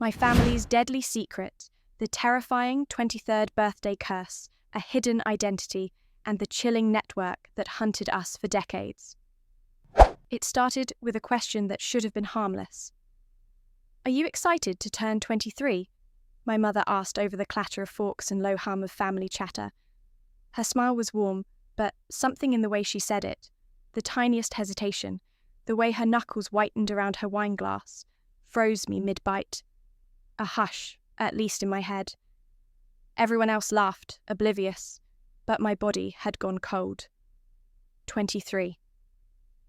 My family's deadly secret, the terrifying 23rd birthday curse, a hidden identity, and the chilling network that hunted us for decades. It started with a question that should have been harmless. "Are you excited to turn 23? My mother asked over the clatter of forks and low hum of family chatter. Her smile was warm, but something in the way she said it, the tiniest hesitation, the way her knuckles whitened around her wine glass, froze me mid-bite. A hush, at least in my head. Everyone else laughed, oblivious, but my body had gone cold. 23.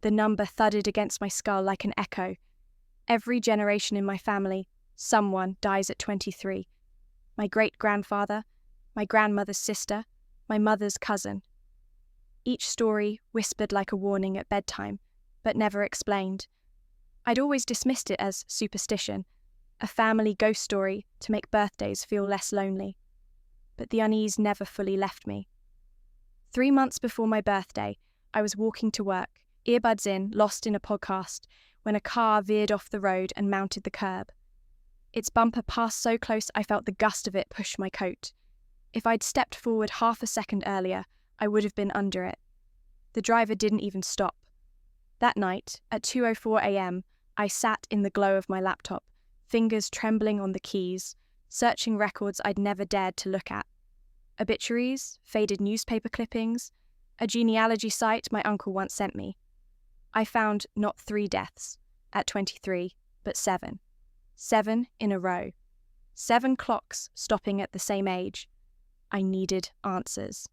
The number thudded against my skull like an echo. Every generation in my family, someone dies at 23. My great-grandfather, my grandmother's sister, my mother's cousin. Each story whispered like a warning at bedtime, but never explained. I'd always dismissed it as superstition, a family ghost story to make birthdays feel less lonely. But the unease never fully left me. 3 months before my birthday, I was walking to work, earbuds in, lost in a podcast, when a car veered off the road and mounted the curb. Its bumper passed so close I felt the gust of it push my coat. If I'd stepped forward half a second earlier, I would have been under it. The driver didn't even stop. That night, at 2:04 a.m., I sat in the glow of my laptop, fingers trembling on the keys, searching records I'd never dared to look at. Obituaries, faded newspaper clippings, a genealogy site my uncle once sent me. I found not 3 deaths, at 23, but 7. 7 in a row. 7 clocks stopping at the same age. I needed answers.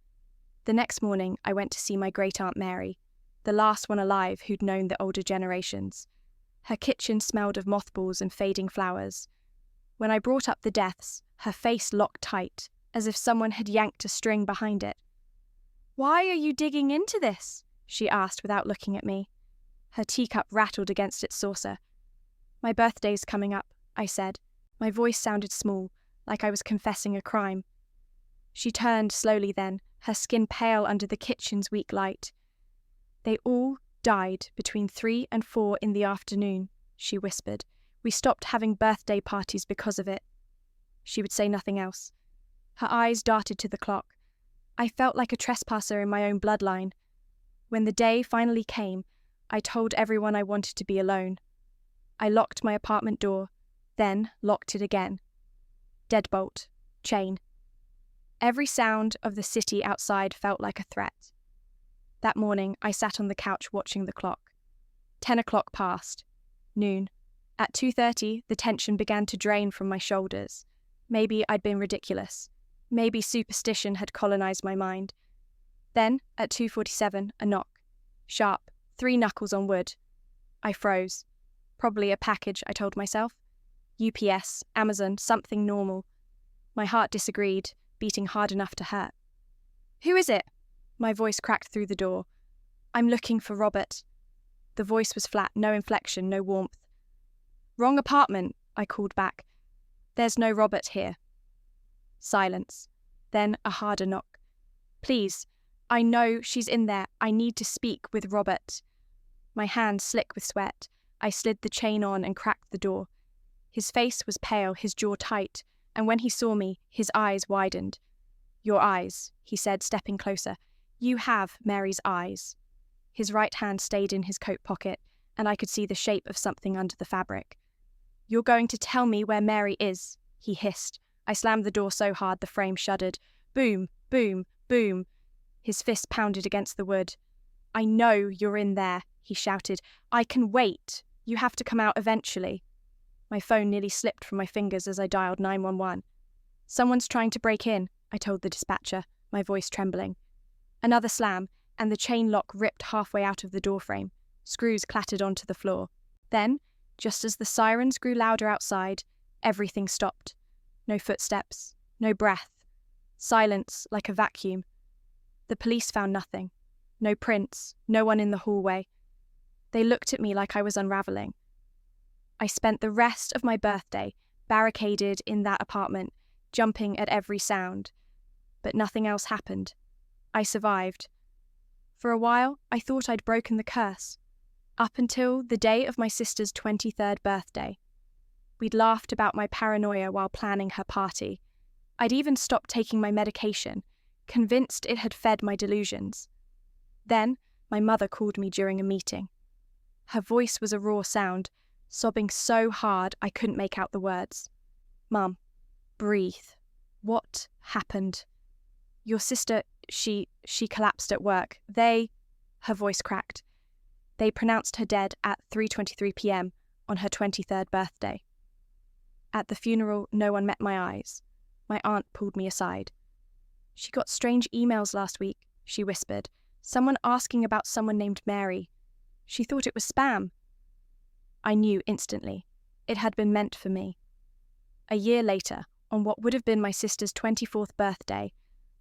The next morning, I went to see my great-aunt Mary, the last one alive who'd known the older generations. Her kitchen smelled of mothballs and fading flowers. When I brought up the deaths, her face locked tight, as if someone had yanked a string behind it. "Why are you digging into this?" she asked without looking at me. Her teacup rattled against its saucer. "My birthday's coming up," I said. My voice sounded small, like I was confessing a crime. She turned slowly then, her skin pale under the kitchen's weak light. "They all died between 3 and 4 in the afternoon," she whispered. "We stopped having birthday parties because of it." She would say nothing else. Her eyes darted to the clock. I felt like a trespasser in my own bloodline. When the day finally came, I told everyone I wanted to be alone. I locked my apartment door, then locked it again. Deadbolt. Chain. Every sound of the city outside felt like a threat. That morning, I sat on the couch watching the clock. 10 o'clock passed. Noon. At 2:30, the tension began to drain from my shoulders. Maybe I'd been ridiculous. Maybe superstition had colonized my mind. Then, at 2:47, a knock. Sharp, 3 knuckles on wood. I froze. Probably a package, I told myself. UPS, Amazon, something normal. My heart disagreed, beating hard enough to hurt. "Who is it?" My voice cracked through the door. "I'm looking for Robert." The voice was flat, no inflection, no warmth. "Wrong apartment," I called back. "There's no Robert here." Silence. Then a harder knock. "Please, I know she's in there. I need to speak with Robert." My hand slick with sweat. I slid the chain on and cracked the door. His face was pale, his jaw tight, and when he saw me, his eyes widened. "Your eyes," he said, stepping closer. "You have Mary's eyes." His right hand stayed in his coat pocket, and I could see the shape of something under the fabric. "You're going to tell me where Mary is," he hissed. I slammed the door so hard the frame shuddered. Boom, boom, boom. His fist pounded against the wood. "I know you're in there," he shouted. "I can wait. You have to come out eventually." My phone nearly slipped from my fingers as I dialed 911. "Someone's trying to break in," I told the dispatcher, my voice trembling. Another slam, and the chain lock ripped halfway out of the doorframe. Screws clattered onto the floor. Then, just as the sirens grew louder outside, everything stopped. No footsteps, no breath. Silence like a vacuum. The police found nothing. No prints, no one in the hallway. They looked at me like I was unraveling. I spent the rest of my birthday barricaded in that apartment, jumping at every sound. But nothing else happened. I survived. For a while, I thought I'd broken the curse. Up until the day of my sister's 23rd birthday. We'd laughed about my paranoia while planning her party. I'd even stopped taking my medication, convinced it had fed my delusions. Then, my mother called me during a meeting. Her voice was a raw sound, sobbing so hard I couldn't make out the words. "Mum, breathe. What happened? Your sister, she collapsed at work. Her voice cracked. They pronounced her dead at 3:23 p.m. on her 23rd birthday. At the funeral, no one met my eyes. My aunt pulled me aside. She got strange emails last week, she whispered. Someone asking about someone named Mary. She thought it was spam. I knew instantly. It had been meant for me. A year later, on what would have been my sister's 24th birthday,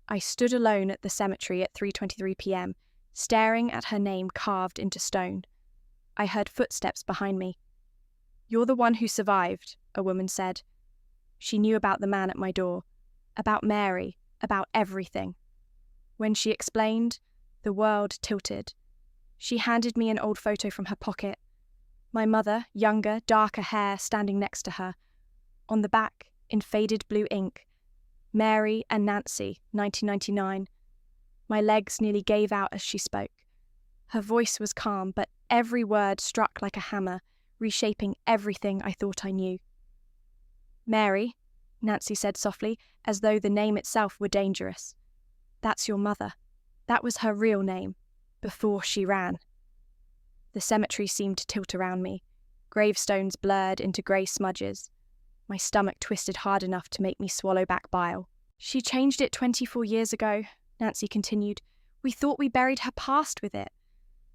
I stood alone at the cemetery at 3:23 p.m., staring at her name carved into stone. I heard footsteps behind me. "You're the one who survived," a woman said. She knew about the man at my door, about Mary, about everything. When she explained, the world tilted. She handed me an old photo from her pocket. My mother, younger, darker hair, standing next to her. On the back, in faded blue ink, Mary and Nancy, 1999. My legs nearly gave out as she spoke. Her voice was calm, but every word struck like a hammer, reshaping everything I thought I knew. "Mary," Nancy said softly, as though the name itself were dangerous. "That's your mother. That was her real name, before she ran." The cemetery seemed to tilt around me. Gravestones blurred into grey smudges. My stomach twisted hard enough to make me swallow back bile. "She changed it 24 years ago," Nancy continued. "We thought we buried her past with it.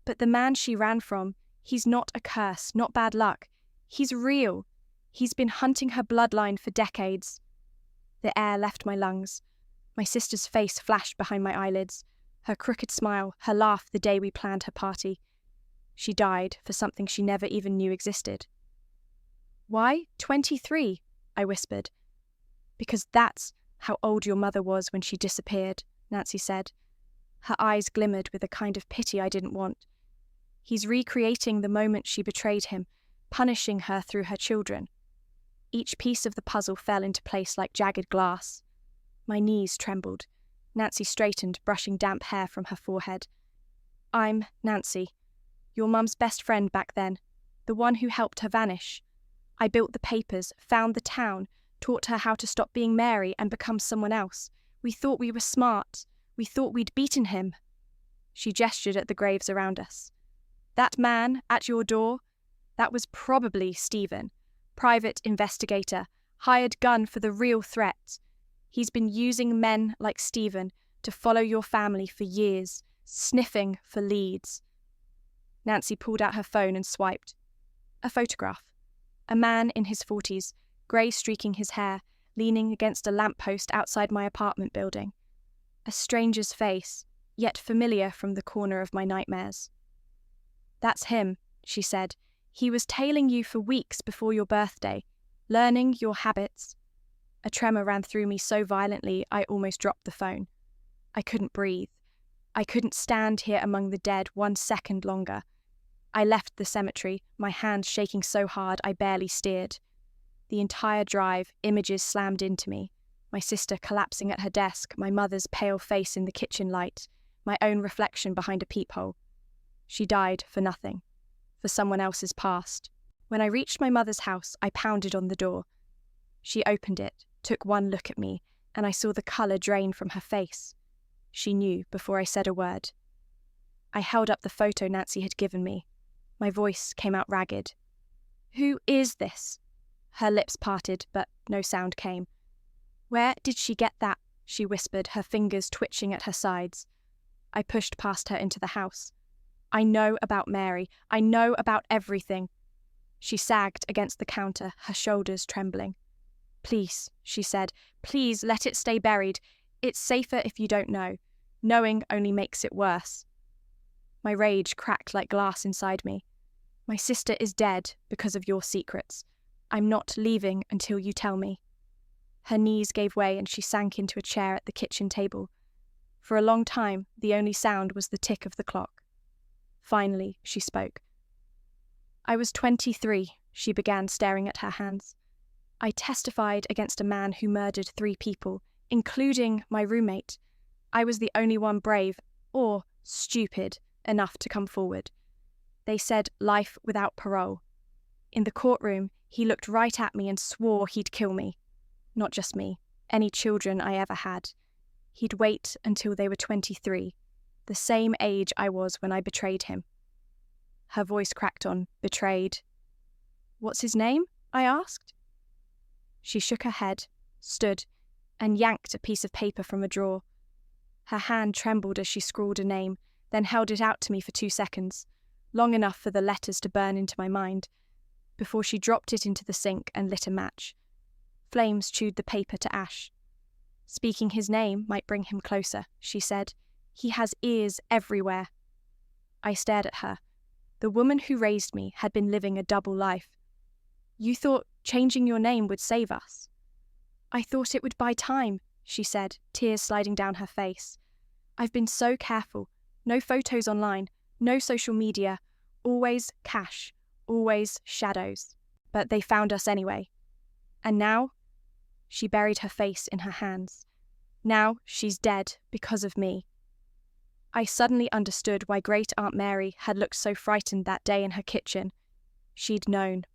But the man she ran from, he's not a curse, not bad luck. He's real. He's been hunting her bloodline for decades." The air left my lungs. My sister's face flashed behind my eyelids, her crooked smile, her laugh the day we planned her party. She died for something she never even knew existed. "Why 23? I whispered. "Because that's how old your mother was when she disappeared," Nancy said. Her eyes glimmered with a kind of pity I didn't want. "He's recreating the moment she betrayed him, punishing her through her children." Each piece of the puzzle fell into place like jagged glass. My knees trembled. Nancy straightened, brushing damp hair from her forehead. "I'm Nancy, your mum's best friend back then, the one who helped her vanish. I built the papers, found the town, taught her how to stop being Mary and become someone else. We thought we were smart. We thought we'd beaten him." She gestured at the graves around us. "That man at your door, that was probably Stephen, private investigator, hired gun for the real threat. He's been using men like Stephen to follow your family for years, sniffing for leads." Nancy pulled out her phone and swiped. A photograph. A man in his 40s, grey streaking his hair, leaning against a lamppost outside my apartment building. A stranger's face, yet familiar from the corner of my nightmares. "That's him," she said. "He was tailing you for weeks before your birthday, learning your habits." A tremor ran through me so violently I almost dropped the phone. I couldn't breathe. I couldn't stand here among the dead 1 second longer. I left the cemetery, my hands shaking so hard I barely steered. The entire drive, images slammed into me. My sister collapsing at her desk, my mother's pale face in the kitchen light, my own reflection behind a peephole. She died for nothing, for someone else's past. When I reached my mother's house, I pounded on the door. She opened it, took one look at me, and I saw the colour drain from her face. She knew before I said a word. I held up the photo Nancy had given me. My voice came out ragged. "Who is this?" Her lips parted, but no sound came. "Where did she get that?" she whispered, her fingers twitching at her sides. I pushed past her into the house. "I know about Mary. I know about everything." She sagged against the counter, her shoulders trembling. "Please," she said, "please let it stay buried. It's safer if you don't know. Knowing only makes it worse." My rage cracked like glass inside me. "My sister is dead because of your secrets. I'm not leaving until you tell me." Her knees gave way and she sank into a chair at the kitchen table. For a long time, the only sound was the tick of the clock. Finally, she spoke. "I was 23, she began, staring at her hands. I testified against a man who murdered 3 people, including my roommate. I was the only one brave, or stupid, enough to come forward. They said life without parole. In the courtroom, he looked right at me and swore he'd kill me. Not just me, any children I ever had. He'd wait until they were 23, the same age I was when I betrayed him. Her voice cracked on, betrayed. "What's his name?" I asked. She shook her head, stood, and yanked a piece of paper from a drawer. Her hand trembled as she scrawled a name, then held it out to me for 2 seconds, long enough for the letters to burn into my mind, before she dropped it into the sink and lit a match. Flames chewed the paper to ash. "Speaking his name might bring him closer," she said. "He has ears everywhere." I stared at her. The woman who raised me had been living a double life. "You thought changing your name would save us?" "I thought it would buy time," she said, tears sliding down her face. "I've been so careful. No photos online, no social media, always cash, always shadows. But they found us anyway. And now?" She buried her face in her hands. "Now she's dead because of me." I suddenly understood why Great Aunt Mary had looked so frightened that day in her kitchen. She'd known.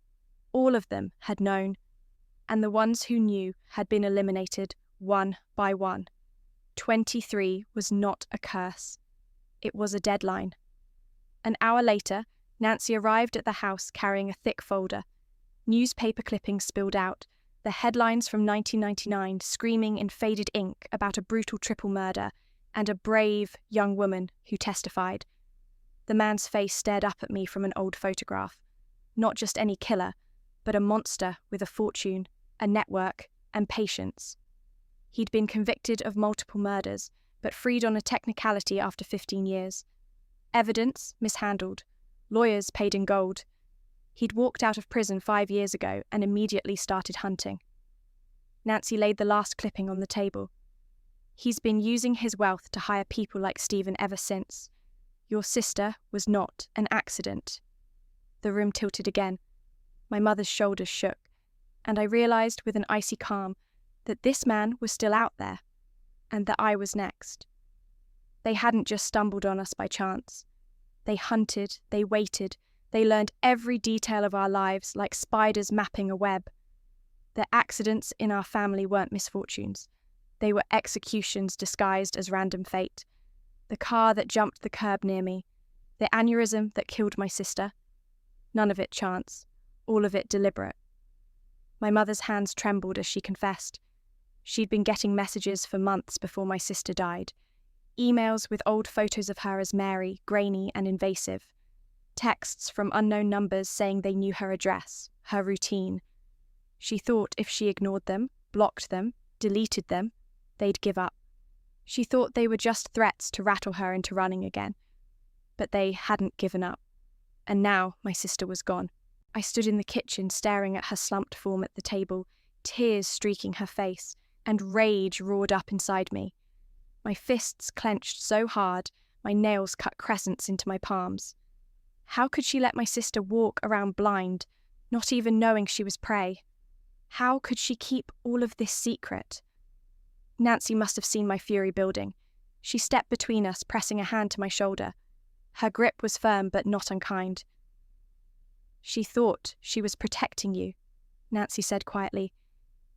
All of them had known. And the ones who knew had been eliminated one by one. 23 was not a curse. It was a deadline. An hour later, Nancy arrived at the house carrying a thick folder. Newspaper clippings spilled out, the headlines from 1999 screaming in faded ink about a brutal triple murder and a brave young woman who testified. The man's face stared up at me from an old photograph. Not just any killer, but a monster with a fortune, a network, and patience. He'd been convicted of multiple murders, but freed on a technicality after 15 years. Evidence mishandled. Lawyers paid in gold. He'd walked out of prison 5 years ago and immediately started hunting. Nancy laid the last clipping on the table. "He's been using his wealth to hire people like Stephen ever since. Your sister was not an accident." The room tilted again. My mother's shoulders shook, and I realized with an icy calm that this man was still out there, and that I was next. They hadn't just stumbled on us by chance. They hunted, they waited, they learned every detail of our lives like spiders mapping a web. The accidents in our family weren't misfortunes. They were executions disguised as random fate. The car that jumped the curb near me, the aneurysm that killed my sister. None of it chance, all of it deliberate. My mother's hands trembled as she confessed. She'd been getting messages for months before my sister died. Emails with old photos of her as Mary, grainy and invasive. Texts from unknown numbers saying they knew her address, her routine. She thought if she ignored them, blocked them, deleted them, they'd give up. She thought they were just threats to rattle her into running again. But they hadn't given up. And now my sister was gone. I stood in the kitchen staring at her slumped form at the table, tears streaking her face, and rage roared up inside me. My fists clenched so hard, my nails cut crescents into my palms. How could she let my sister walk around blind, not even knowing she was prey? How could she keep all of this secret? Nancy must have seen my fury building. She stepped between us, pressing a hand to my shoulder. Her grip was firm but not unkind. "She thought she was protecting you," Nancy said quietly.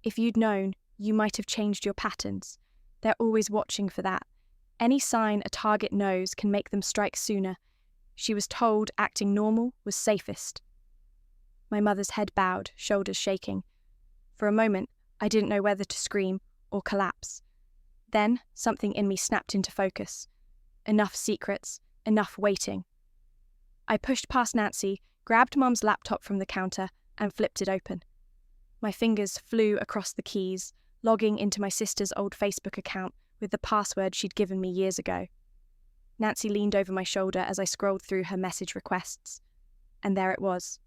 "If you'd known, you might have changed your patterns. They're always watching for that. Any sign a target knows can make them strike sooner. She was told acting normal was safest." My mother's head bowed, shoulders shaking. For a moment, I didn't know whether to scream or collapse. Then, something in me snapped into focus. Enough secrets, enough waiting. I pushed past Nancy, grabbed Mum's laptop from the counter, and flipped it open. My fingers flew across the keys, logging into my sister's old Facebook account with the password she'd given me years ago. Nancy leaned over my shoulder as I scrolled through her message requests. And there it was.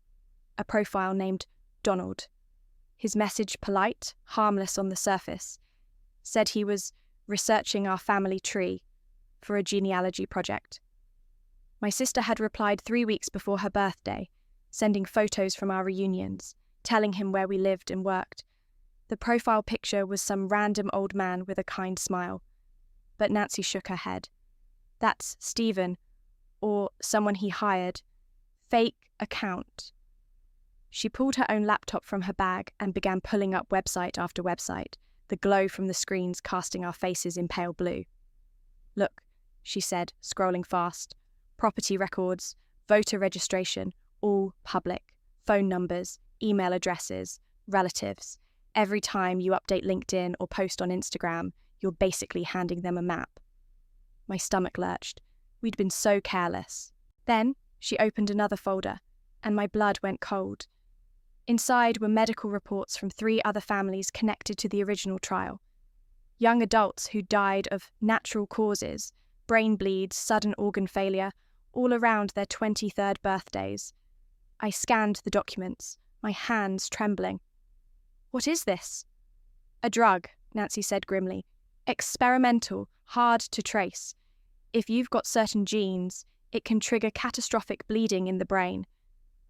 A profile named Donald. His message polite, harmless on the surface. Said he was researching our family tree for a genealogy project. My sister had replied 3 weeks before her birthday, sending photos from our reunions, telling him where we lived and worked. The profile picture was some random old man with a kind smile. But Nancy shook her head. That's Stephen, or someone he hired. Fake account. She pulled her own laptop from her bag and began pulling up website after website, the glow from the screens casting our faces in pale blue. Look, she said, scrolling fast. Property records, voter registration, all public. Phone numbers, email addresses, relatives. Every time you update LinkedIn or post on Instagram, you're basically handing them a map. My stomach lurched. We'd been so careless. Then she opened another folder, and my blood went cold. Inside were medical reports from 3 other families connected to the original trial. Young adults who died of natural causes, brain bleeds, sudden organ failure, all around their 23rd birthdays. I scanned the documents, my hands trembling. What is this? A drug, Nancy said grimly. Experimental, hard to trace. If you've got certain genes, it can trigger catastrophic bleeding in the brain.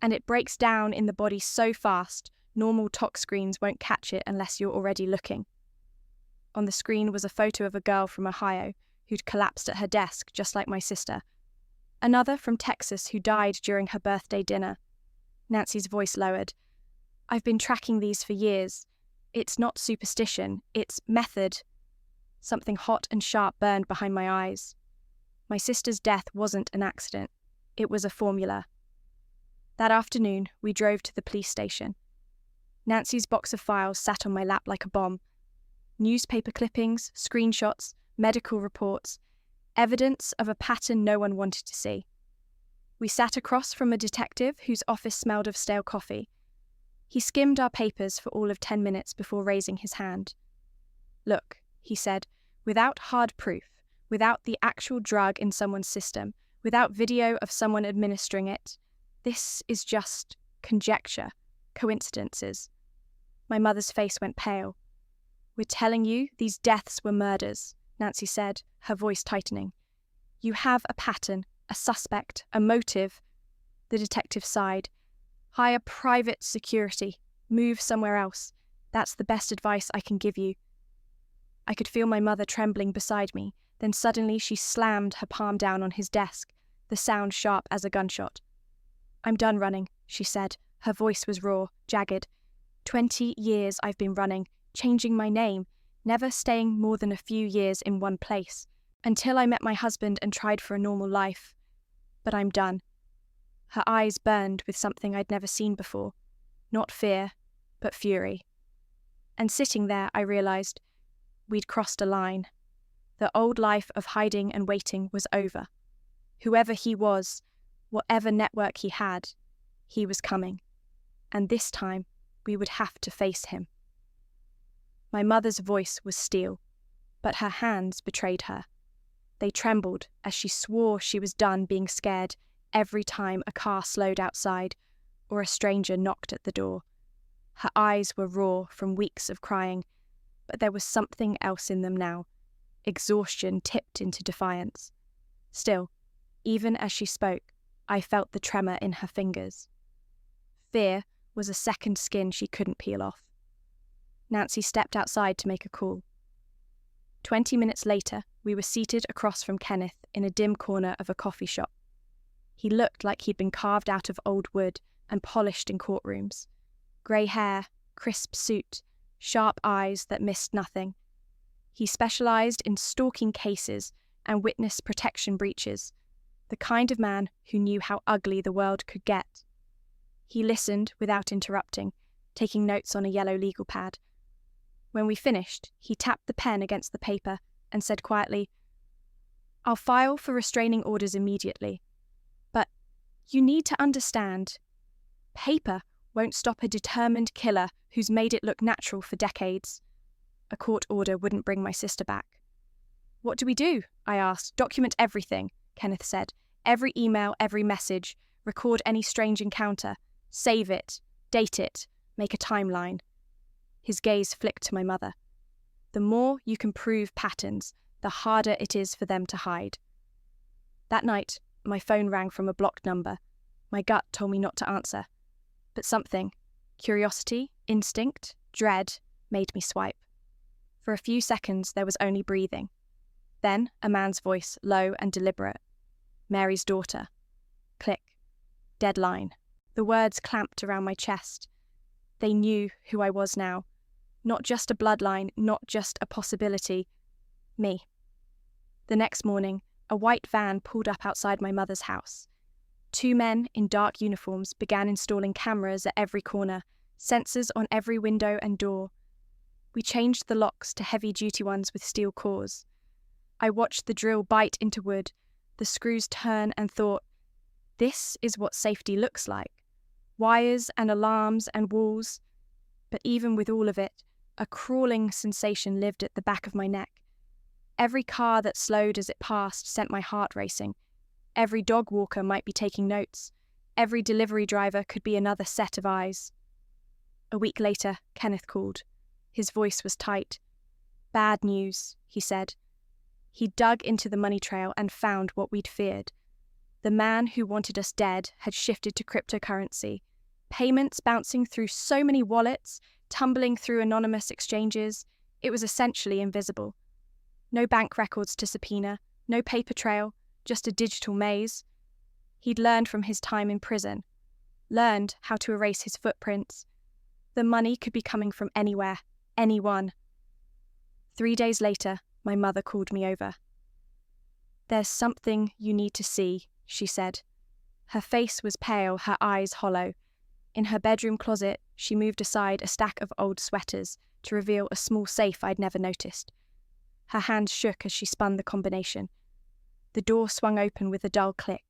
And it breaks down in the body so fast, normal tox screens won't catch it unless you're already looking. On the screen was a photo of a girl from Ohio who'd collapsed at her desk just like my sister. Another from Texas who died during her birthday dinner. Nancy's voice lowered. I've been tracking these for years. It's not superstition, it's method. Something hot and sharp burned behind my eyes. My sister's death wasn't an accident. It was a formula. That afternoon, we drove to the police station. Nancy's box of files sat on my lap like a bomb. Newspaper clippings, screenshots, medical reports, evidence of a pattern no one wanted to see. We sat across from a detective whose office smelled of stale coffee. He skimmed our papers for all of 10 minutes before raising his hand. Look, he said, without hard proof, without the actual drug in someone's system, without video of someone administering it, this is just conjecture, coincidences. My mother's face went pale. We're telling you these deaths were murders, Nancy said, her voice tightening. You have a pattern, a suspect, a motive. The detective sighed. Hire private security. Move somewhere else. That's the best advice I can give you. I could feel my mother trembling beside me, then suddenly she slammed her palm down on his desk, the sound sharp as a gunshot. I'm done running, she said. Her voice was raw, jagged. 20 years I've been running, changing my name, never staying more than a few years in one place, until I met my husband and tried for a normal life. But I'm done. Her eyes burned with something I'd never seen before. Not fear, but fury. And sitting there, I realized we'd crossed a line. The old life of hiding and waiting was over. Whoever he was, whatever network he had, he was coming. And this time, we would have to face him. My mother's voice was steel, but her hands betrayed her. They trembled as she swore she was done being scared every time a car slowed outside or a stranger knocked at the door. Her eyes were raw from weeks of crying, but there was something else in them now. Exhaustion tipped into defiance. Still, even as she spoke, I felt the tremor in her fingers. Fear was a second skin she couldn't peel off. Nancy stepped outside to make a call. 20 minutes later, we were seated across from Kenneth in a dim corner of a coffee shop. He looked like he'd been carved out of old wood and polished in courtrooms. Grey hair, crisp suit, sharp eyes that missed nothing. He specialized in stalking cases and witness protection breaches, the kind of man who knew how ugly the world could get. He listened without interrupting, taking notes on a yellow legal pad. When we finished, he tapped the pen against the paper and said quietly, I'll file for restraining orders immediately. But you need to understand, paper won't stop a determined killer who's made it look natural for decades. A court order wouldn't bring my sister back. What do we do? I asked. Document everything, Kenneth said. Every email, every message. Record any strange encounter. Save it. Date it. Make a timeline. His gaze flicked to my mother. The more you can prove patterns, the harder it is for them to hide. That night, my phone rang from a blocked number. My gut told me not to answer. But something, Curiosity, instinct, dread made me swipe. For a few seconds, there was only breathing. Then, a man's voice, low and deliberate. Mary's daughter. Click. Deadline. The words clamped around my chest. They knew who I was now. Not just a bloodline, not just a possibility. Me. The next morning, a white van pulled up outside my mother's house. 2 men in dark uniforms began installing cameras at every corner, sensors on every window and door. We changed the locks to heavy-duty ones with steel cores. I watched the drill bite into wood, the screws turn, and thought, this is what safety looks like. Wires and alarms and walls. But even with all of it, a crawling sensation lived at the back of my neck. Every car that slowed as it passed sent my heart racing. Every dog walker might be taking notes. Every delivery driver could be another set of eyes. A week later, Kenneth called. His voice was tight. Bad news, he said. He dug into the money trail and found what we'd feared. The man who wanted us dead had shifted to cryptocurrency. Payments bouncing through so many wallets, tumbling through anonymous exchanges. It was essentially invisible. No bank records to subpoena, no paper trail, just a digital maze. He'd learned from his time in prison, learned how to erase his footprints. The money could be coming from anywhere, anyone. 3 days later, my mother called me over. There's something you need to see, she said. Her face was pale, her eyes hollow. In her bedroom closet, she moved aside a stack of old sweaters to reveal a small safe I'd never noticed. Her hands shook as she spun the combination. The door swung open with a dull click.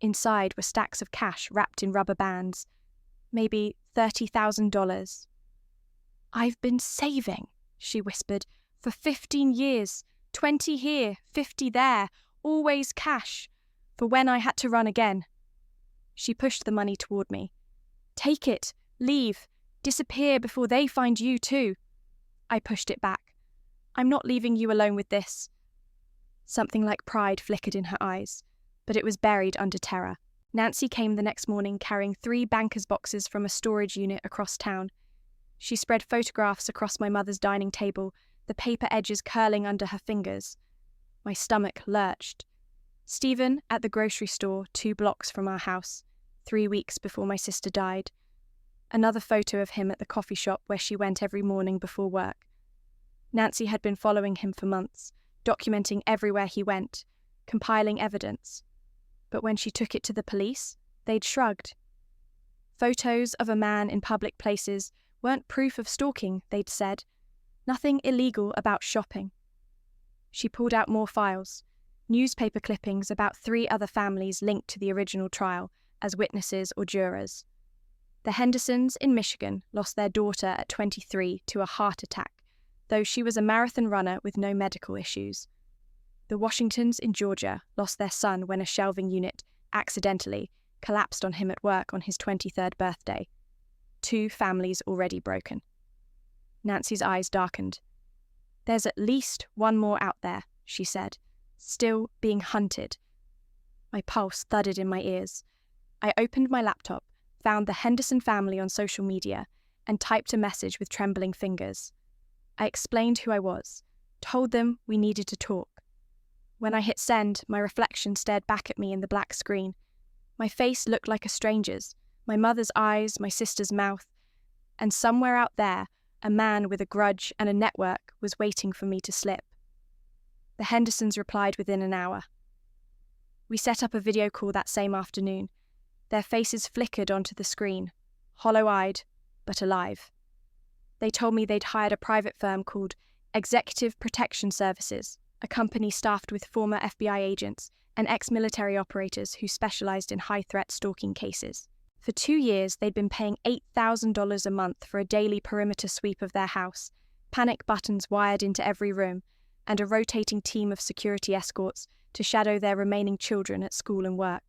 Inside were stacks of cash wrapped in rubber bands. Maybe $30,000. I've been saving, she whispered, for 15 years. 20 here, 50 there, always cash, for when I had to run again. She pushed the money toward me. Take it, leave, disappear before they find you too. I pushed it back. I'm not leaving you alone with this. Something like pride flickered in her eyes, but it was buried under terror. Nancy came the next morning carrying 3 banker's boxes from a storage unit across town. She spread photographs across my mother's dining table, the paper edges curling under her fingers. My stomach lurched. Stephen at the grocery store 2 blocks from our house, 3 weeks before my sister died. Another photo of him at the coffee shop where she went every morning before work. Nancy had been following him for months, documenting everywhere he went, compiling evidence. But when she took it to the police, they'd shrugged. Photos of a man in public places weren't proof of stalking, they'd said. Nothing illegal about shopping. She pulled out more files, newspaper clippings about 3 other families linked to the original trial as witnesses or jurors. The Hendersons in Michigan lost their daughter at 23 to a heart attack, though she was a marathon runner with no medical issues. The Washingtons in Georgia lost their son when a shelving unit accidentally collapsed on him at work on his 23rd birthday. 2 families already broken. Nancy's eyes darkened. There's at least one more out there, she said, still being hunted. My pulse thudded in my ears. I opened my laptop, found the Henderson family on social media, and typed a message with trembling fingers. I explained who I was, told them we needed to talk. When I hit send, my reflection stared back at me in the black screen. My face looked like a stranger's, my mother's eyes, my sister's mouth, and somewhere out there, a man with a grudge and a network was waiting for me to slip. The Hendersons replied within an hour. We set up a video call that same afternoon. Their faces flickered onto the screen, hollow-eyed, but alive. They told me they'd hired a private firm called Executive Protection Services, a company staffed with former FBI agents and ex-military operators who specialized in high-threat stalking cases. For 2 years, they'd been paying $8,000 a month for a daily perimeter sweep of their house, panic buttons wired into every room, and a rotating team of security escorts to shadow their remaining children at school and work.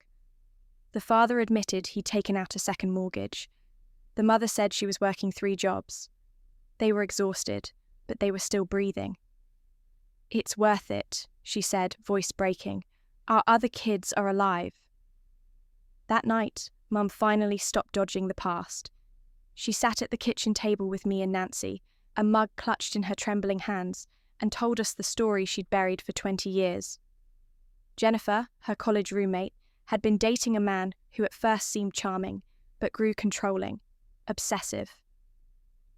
The father admitted he'd taken out a second mortgage. The mother said she was working 3 jobs. They were exhausted, but they were still breathing. It's worth it, she said, voice breaking. Our other kids are alive. That night, Mum finally stopped dodging the past. She sat at the kitchen table with me and Nancy, a mug clutched in her trembling hands, and told us the story she'd buried for 20 years. Jennifer, her college roommate, had been dating a man who at first seemed charming, but grew controlling, obsessive.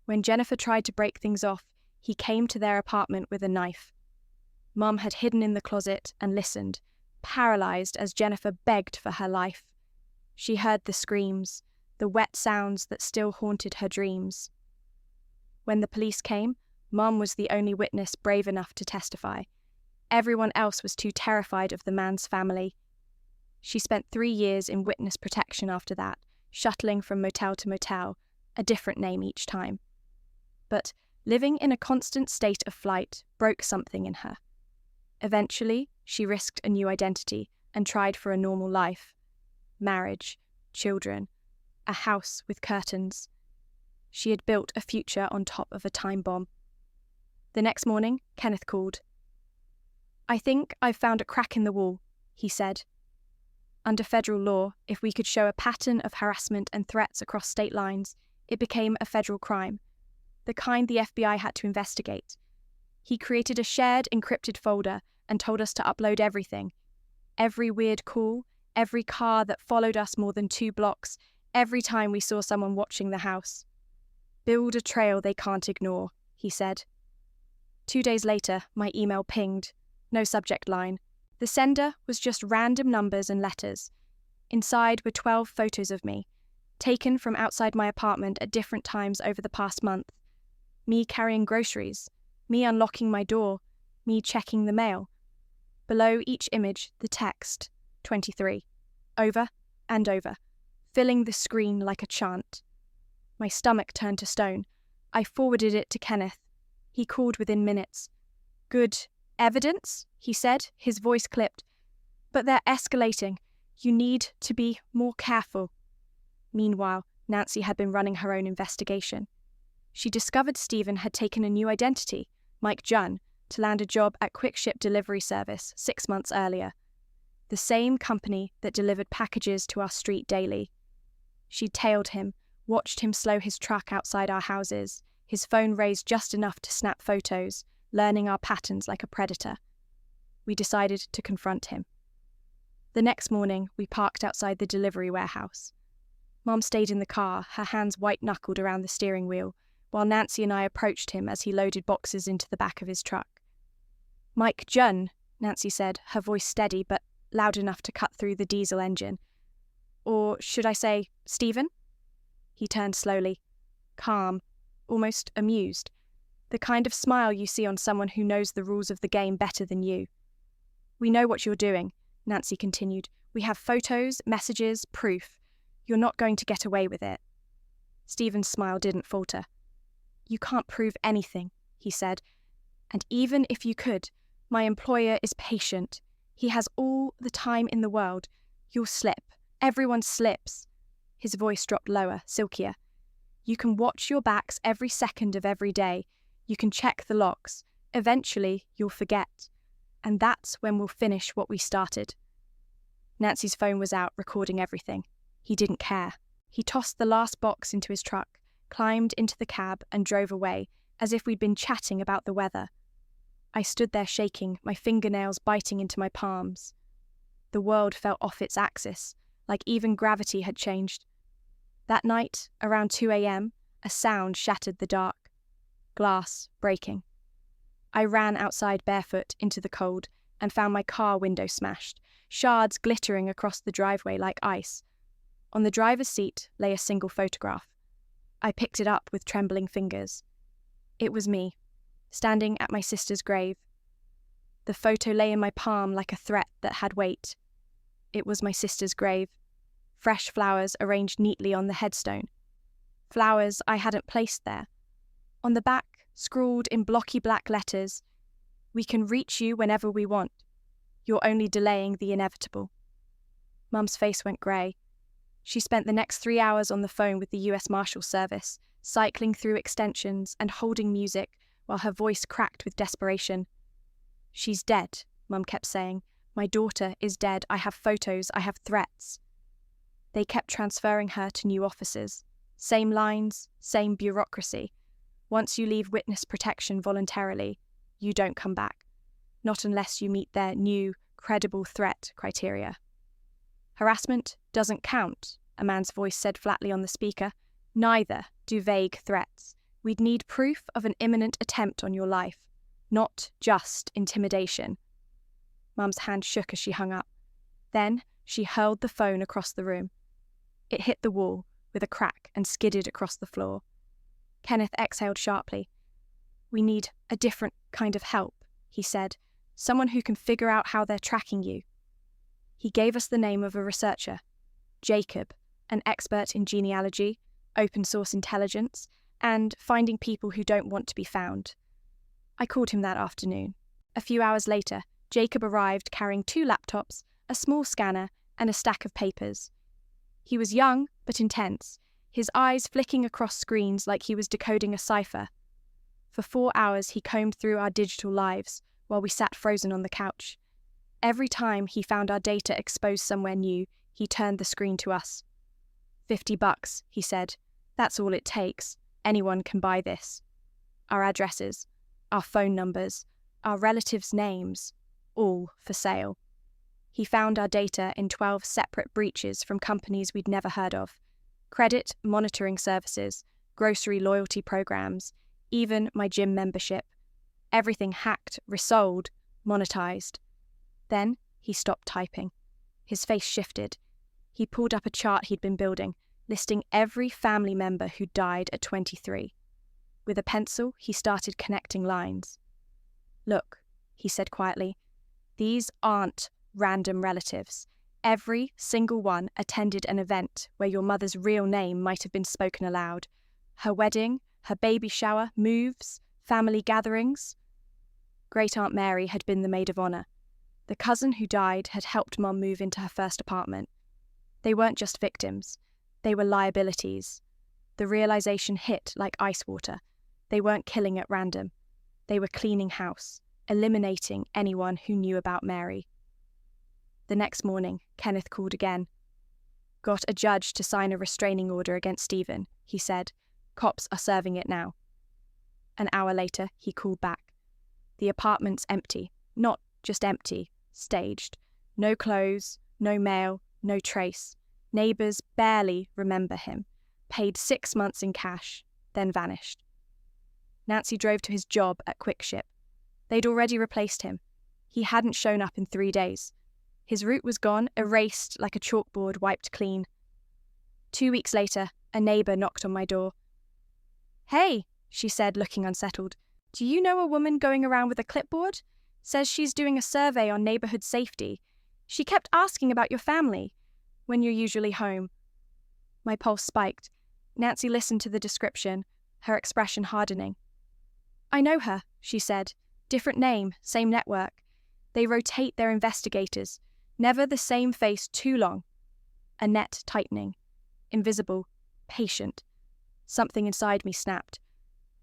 When Jennifer tried to break things off, he came to their apartment with a knife. Mum had hidden in the closet and listened, paralyzed as Jennifer begged for her life. She heard the screams, the wet sounds that still haunted her dreams. When the police came, Mum was the only witness brave enough to testify. Everyone else was too terrified of the man's family. She spent 3 years in witness protection after that, shuttling from motel to motel, a different name each time. But living in a constant state of flight broke something in her. Eventually, she risked a new identity and tried for a normal life. Marriage, children, a house with curtains. She had built a future on top of a time bomb. The next morning, Kenneth called. "I think I've found a crack in the wall," he said. Under federal law, if we could show a pattern of harassment and threats across state lines, it became a federal crime, the kind the FBI had to investigate. He created a shared encrypted folder and told us to upload everything. Every weird call, every car that followed us more than 2 blocks, every time we saw someone watching the house. "Build a trail they can't ignore," he said. 2 days later, my email pinged. No subject line. The sender was just random numbers and letters. Inside were 12 photos of me, taken from outside my apartment at different times over the past month. Me carrying groceries, me unlocking my door, me checking the mail. Below each image, the text, 23, over and over, filling the screen like a chant. My stomach turned to stone. I forwarded it to Kenneth. He called within minutes. "Good evidence?" he said, his voice clipped. "But they're escalating. You need to be more careful." Meanwhile, Nancy had been running her own investigation. She discovered Stephen had taken a new identity, Mike Junn, to land a job at Quick Ship Delivery Service 6 months earlier. The same company that delivered packages to our street daily. She tailed him, watched him slow his truck outside our houses, his phone raised just enough to snap photos, learning our patterns like a predator. We decided to confront him. The next morning, we parked outside the delivery warehouse. Mom stayed in the car, her hands white-knuckled around the steering wheel, while Nancy and I approached him as he loaded boxes into the back of his truck. "Mike Junn," Nancy said, her voice steady but loud enough to cut through the diesel engine. "Or should I say, Stephen?" He turned slowly, calm, almost amused. The kind of smile you see on someone who knows the rules of the game better than you. "We know what you're doing," Nancy continued. "We have photos, messages, proof. You're not going to get away with it." Stephen's smile didn't falter. "You can't prove anything," he said. "And even if you could, my employer is patient. He has all the time in the world. You'll slip. Everyone slips." His voice dropped lower, silkier. "You can watch your backs every second of every day. You can check the locks. Eventually, you'll forget. And that's when we'll finish what we started." Nancy's phone was out, recording everything. He didn't care. He tossed the last box into his truck, climbed into the cab, and drove away, as if we'd been chatting about the weather. I stood there shaking, my fingernails biting into my palms. The world felt off its axis, like even gravity had changed. That night, around 2 a.m., a sound shattered the dark. Glass breaking. I ran outside barefoot into the cold and found my car window smashed, shards glittering across the driveway like ice. On the driver's seat lay a single photograph. I picked it up with trembling fingers. It was me, standing at my sister's grave. The photo lay in my palm like a threat that had weight. It was my sister's grave. Fresh flowers arranged neatly on the headstone. Flowers I hadn't placed there. On the back, scrawled in blocky black letters, "We can reach you whenever we want. You're only delaying the inevitable." Mum's face went grey. She spent the next 3 hours on the phone with the US Marshal Service, cycling through extensions and holding music while her voice cracked with desperation. "She's dead," Mum kept saying. "My daughter is dead. I have photos. I have threats." They kept transferring her to new offices. Same lines, same bureaucracy. Once you leave witness protection voluntarily, you don't come back. Not unless you meet their new, credible threat criteria. Harassment doesn't count, a man's voice said flatly on the speaker. Neither do vague threats. We'd need proof of an imminent attempt on your life, not just intimidation. Mum's hand shook as she hung up. Then she hurled the phone across the room. It hit the wall with a crack and skidded across the floor. Kenneth exhaled sharply. We need a different kind of help, he said. Someone who can figure out how they're tracking you. He gave us the name of a researcher, Jacob, an expert in genealogy, open source intelligence, and finding people who don't want to be found. I called him that afternoon. A few hours later, Jacob arrived carrying 2 laptops, a small scanner, and a stack of papers. He was young but intense, his eyes flicking across screens like he was decoding a cipher. For 4 hours he combed through our digital lives while we sat frozen on the couch. Every time he found our data exposed somewhere new, he turned the screen to us. $50, he said. That's all it takes. Anyone can buy this. Our addresses, our phone numbers, our relatives' names, all for sale. He found our data in 12 separate breaches from companies we'd never heard of. Credit monitoring services, grocery loyalty programs, even my gym membership. Everything hacked, resold, monetized. Then he stopped typing. His face shifted. He pulled up a chart he'd been building, listing every family member who died at 23. With a pencil, he started connecting lines. Look, he said quietly, these aren't random relatives. Every single one attended an event where your mother's real name might have been spoken aloud. Her wedding, her baby shower, moves, family gatherings. Great-Aunt Mary had been the maid of honor. The cousin who died had helped Mum move into her first apartment. They weren't just victims. They were liabilities. The realization hit like ice water. They weren't killing at random. They were cleaning house, eliminating anyone who knew about Mary. The next morning, Kenneth called again. Got a judge to sign a restraining order against Stephen, he said. Cops are serving it now. An hour later, he called back. The apartment's empty. Not just empty, staged. No clothes, no mail, no trace. Neighbours barely remember him. Paid 6 months in cash, then vanished. Nancy drove to his job at QuickShip. They'd already replaced him. He hadn't shown up in 3 days. His route was gone, erased like a chalkboard wiped clean. 2 weeks later, a neighbour knocked on my door. Hey, she said, looking unsettled. Do you know a woman going around with a clipboard? Says she's doing a survey on neighbourhood safety. She kept asking about your family, when you're usually home. My pulse spiked. Nancy listened to the description, her expression hardening. I know her, she said. Different name, same network. They rotate their investigators. Never the same face too long. A net tightening. Invisible. Patient. Something inside me snapped.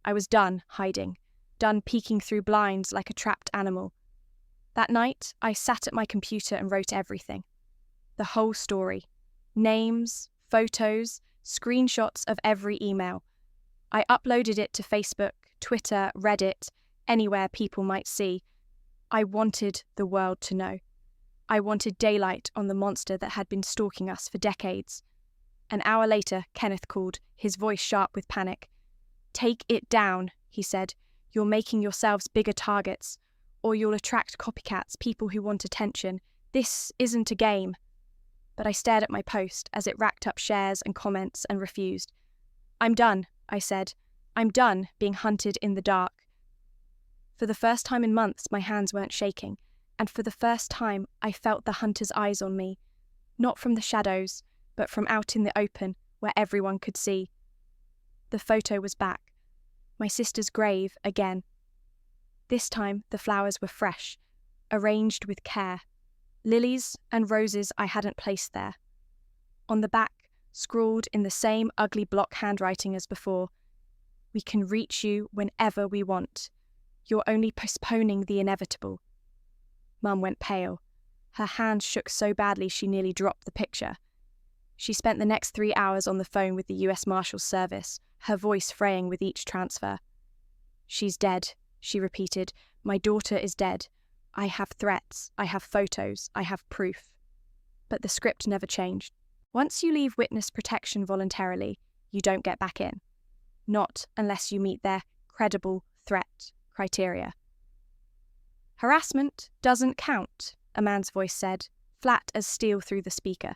I was done hiding. Done peeking through blinds like a trapped animal. That night, I sat at my computer and wrote everything. The whole story. Names, photos, screenshots of every email. I uploaded it to Facebook, Twitter, Reddit, anywhere people might see. I wanted the world to know. I wanted daylight on the monster that had been stalking us for decades. An hour later, Kenneth called, his voice sharp with panic. Take it down, he said. You're making yourselves bigger targets, or you'll attract copycats, people who want attention. This isn't a game. But I stared at my post as it racked up shares and comments and refused. I'm done, I said. I'm done being hunted in the dark. For the first time in months, my hands weren't shaking, and for the first time, I felt the hunter's eyes on me, not from the shadows, but from out in the open, where everyone could see. The photo was back. My sister's grave again. This time, the flowers were fresh, arranged with care. Lilies and roses I hadn't placed there. On the back, scrawled in the same ugly block handwriting as before, we can reach you whenever we want. You're only postponing the inevitable. Mum went pale. Her hands shook so badly she nearly dropped the picture. She spent the next 3 hours on the phone with the US Marshals Service, her voice fraying with each transfer. "She's dead," she repeated. "My daughter is dead. I have threats, I have photos, I have proof." But the script never changed. Once you leave witness protection voluntarily, you don't get back in. Not unless you meet their credible threat criteria. "Harassment doesn't count," a man's voice said, flat as steel through the speaker.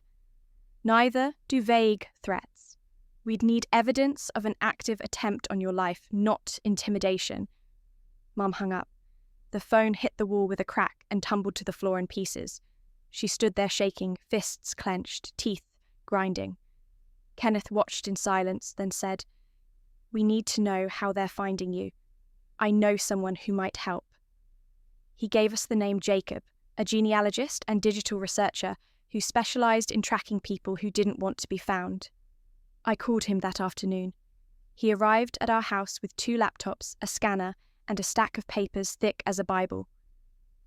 "Neither do vague threats. We'd need evidence of an active attempt on your life, not intimidation." Mum hung up. The phone hit the wall with a crack and tumbled to the floor in pieces. She stood there shaking, fists clenched, teeth grinding. Kenneth watched in silence, then said, "We need to know how they're finding you. I know someone who might help." He gave us the name Jacob, a genealogist and digital researcher who specialized in tracking people who didn't want to be found. I called him that afternoon. He arrived at our house with 2 laptops, a scanner, and a stack of papers thick as a Bible.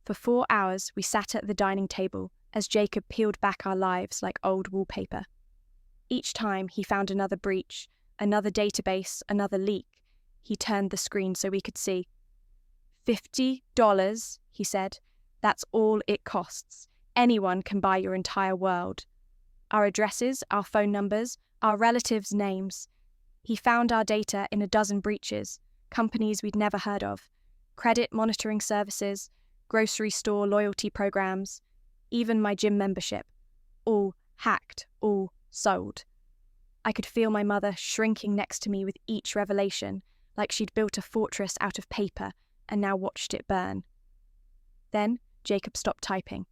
For 4 hours we sat at the dining table as Jacob peeled back our lives like old wallpaper. Each time he found another breach, another database, another leak, he turned the screen so we could see. $50, he said. "That's all it costs. Anyone can buy your entire world. Our addresses, our phone numbers, our relatives' names. He found our data in a dozen breaches, companies we'd never heard of, credit monitoring services, grocery store loyalty programs, even my gym membership. All hacked, all sold." I could feel my mother shrinking next to me with each revelation, like she'd built a fortress out of paper and now watched it burn. Then Jacob stopped typing.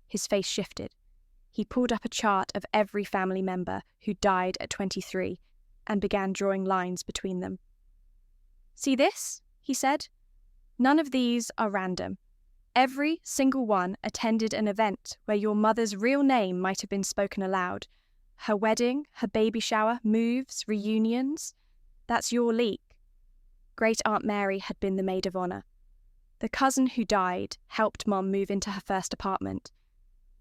His face shifted. He pulled up a chart of every family member who died at 23 and began drawing lines between them. "See this?" he said. "None of these are random. Every single one attended an event where your mother's real name might have been spoken aloud. Her wedding, her baby shower, moves, reunions. That's your leak." Great Aunt Mary had been the maid of honor. The cousin who died helped Mom move into her first apartment.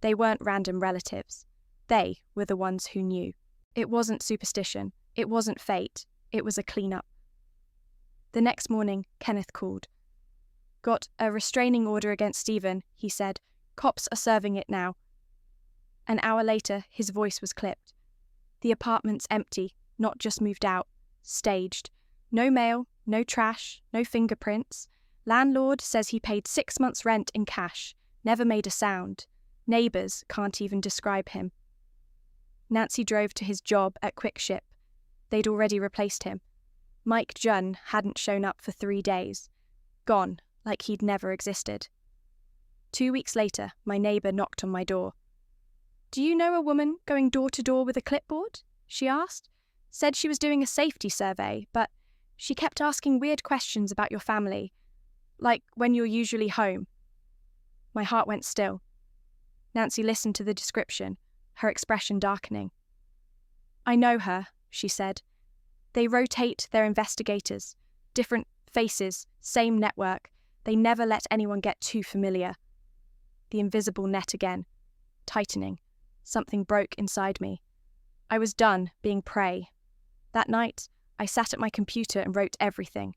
They weren't random relatives. They were the ones who knew. It wasn't superstition. It wasn't fate. It was a cleanup. The next morning, Kenneth called. "Got a restraining order against Stephen," he said. "Cops are serving it now." An hour later, his voice was clipped. "The apartment's empty, not just moved out. Staged. No mail, no trash, no fingerprints. Landlord says he paid 6 months' rent in cash. Never made a sound. Neighbours can't even describe him." Nancy drove to his job at Quick Ship. They'd already replaced him. Mike Junn hadn't shown up for 3 days. Gone, like he'd never existed. 2 weeks later, my neighbour knocked on my door. "Do you know a woman going door to door with a clipboard?" she asked. "Said she was doing a safety survey, but she kept asking weird questions about your family, like when you're usually home." My heart went still. Nancy listened to the description, her expression darkening. "I know her," she said. "They rotate their investigators. Different faces, same network. They never let anyone get too familiar." The invisible net again, tightening. Something broke inside me. I was done being prey. That night, I sat at my computer and wrote everything.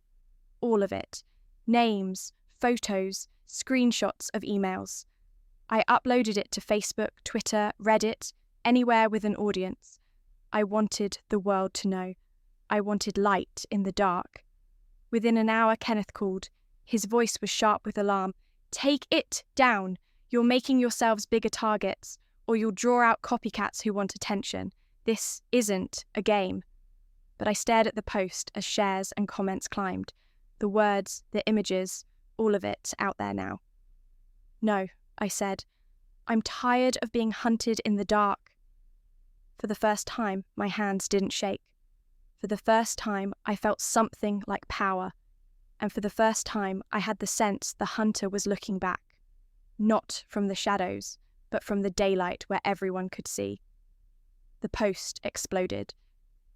All of it. Names, photos, screenshots of emails. I uploaded it to Facebook, Twitter, Reddit, anywhere with an audience. I wanted the world to know. I wanted light in the dark. Within an hour, Kenneth called. His voice was sharp with alarm. "Take it down. You're making yourselves bigger targets, or you'll draw out copycats who want attention. This isn't a game." But I stared at the post as shares and comments climbed. The words, the images, all of it out there now. "No," I said. "I'm tired of being hunted in the dark." For the first time, my hands didn't shake. For the first time, I felt something like power. And for the first time, I had the sense the hunter was looking back. Not from the shadows, but from the daylight where everyone could see. The post exploded.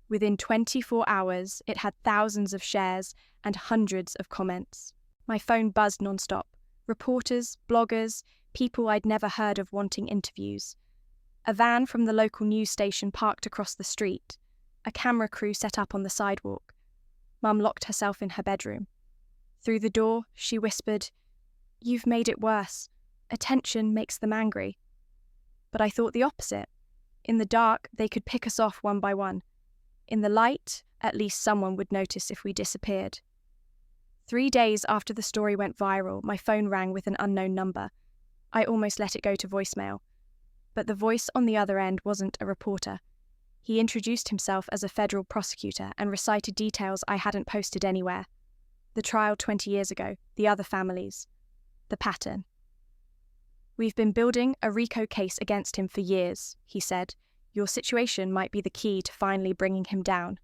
Within 24 hours, it had thousands of shares and hundreds of comments. My phone buzzed nonstop. Reporters, bloggers, people I'd never heard of wanting interviews. A van from the local news station parked across the street. A camera crew set up on the sidewalk. Mum locked herself in her bedroom. Through the door, she whispered, "You've made it worse. Attention makes them angry." But I thought the opposite. In the dark, they could pick us off one by one. In the light, at least someone would notice if we disappeared. 3 days after the story went viral, my phone rang with an unknown number. I almost let it go to voicemail. But the voice on the other end wasn't a reporter. He introduced himself as a federal prosecutor and recited details I hadn't posted anywhere. The trial 20 years ago, the other families, the pattern. "We've been building a RICO case against him for years," he said. "Your situation might be the key to finally bringing him down."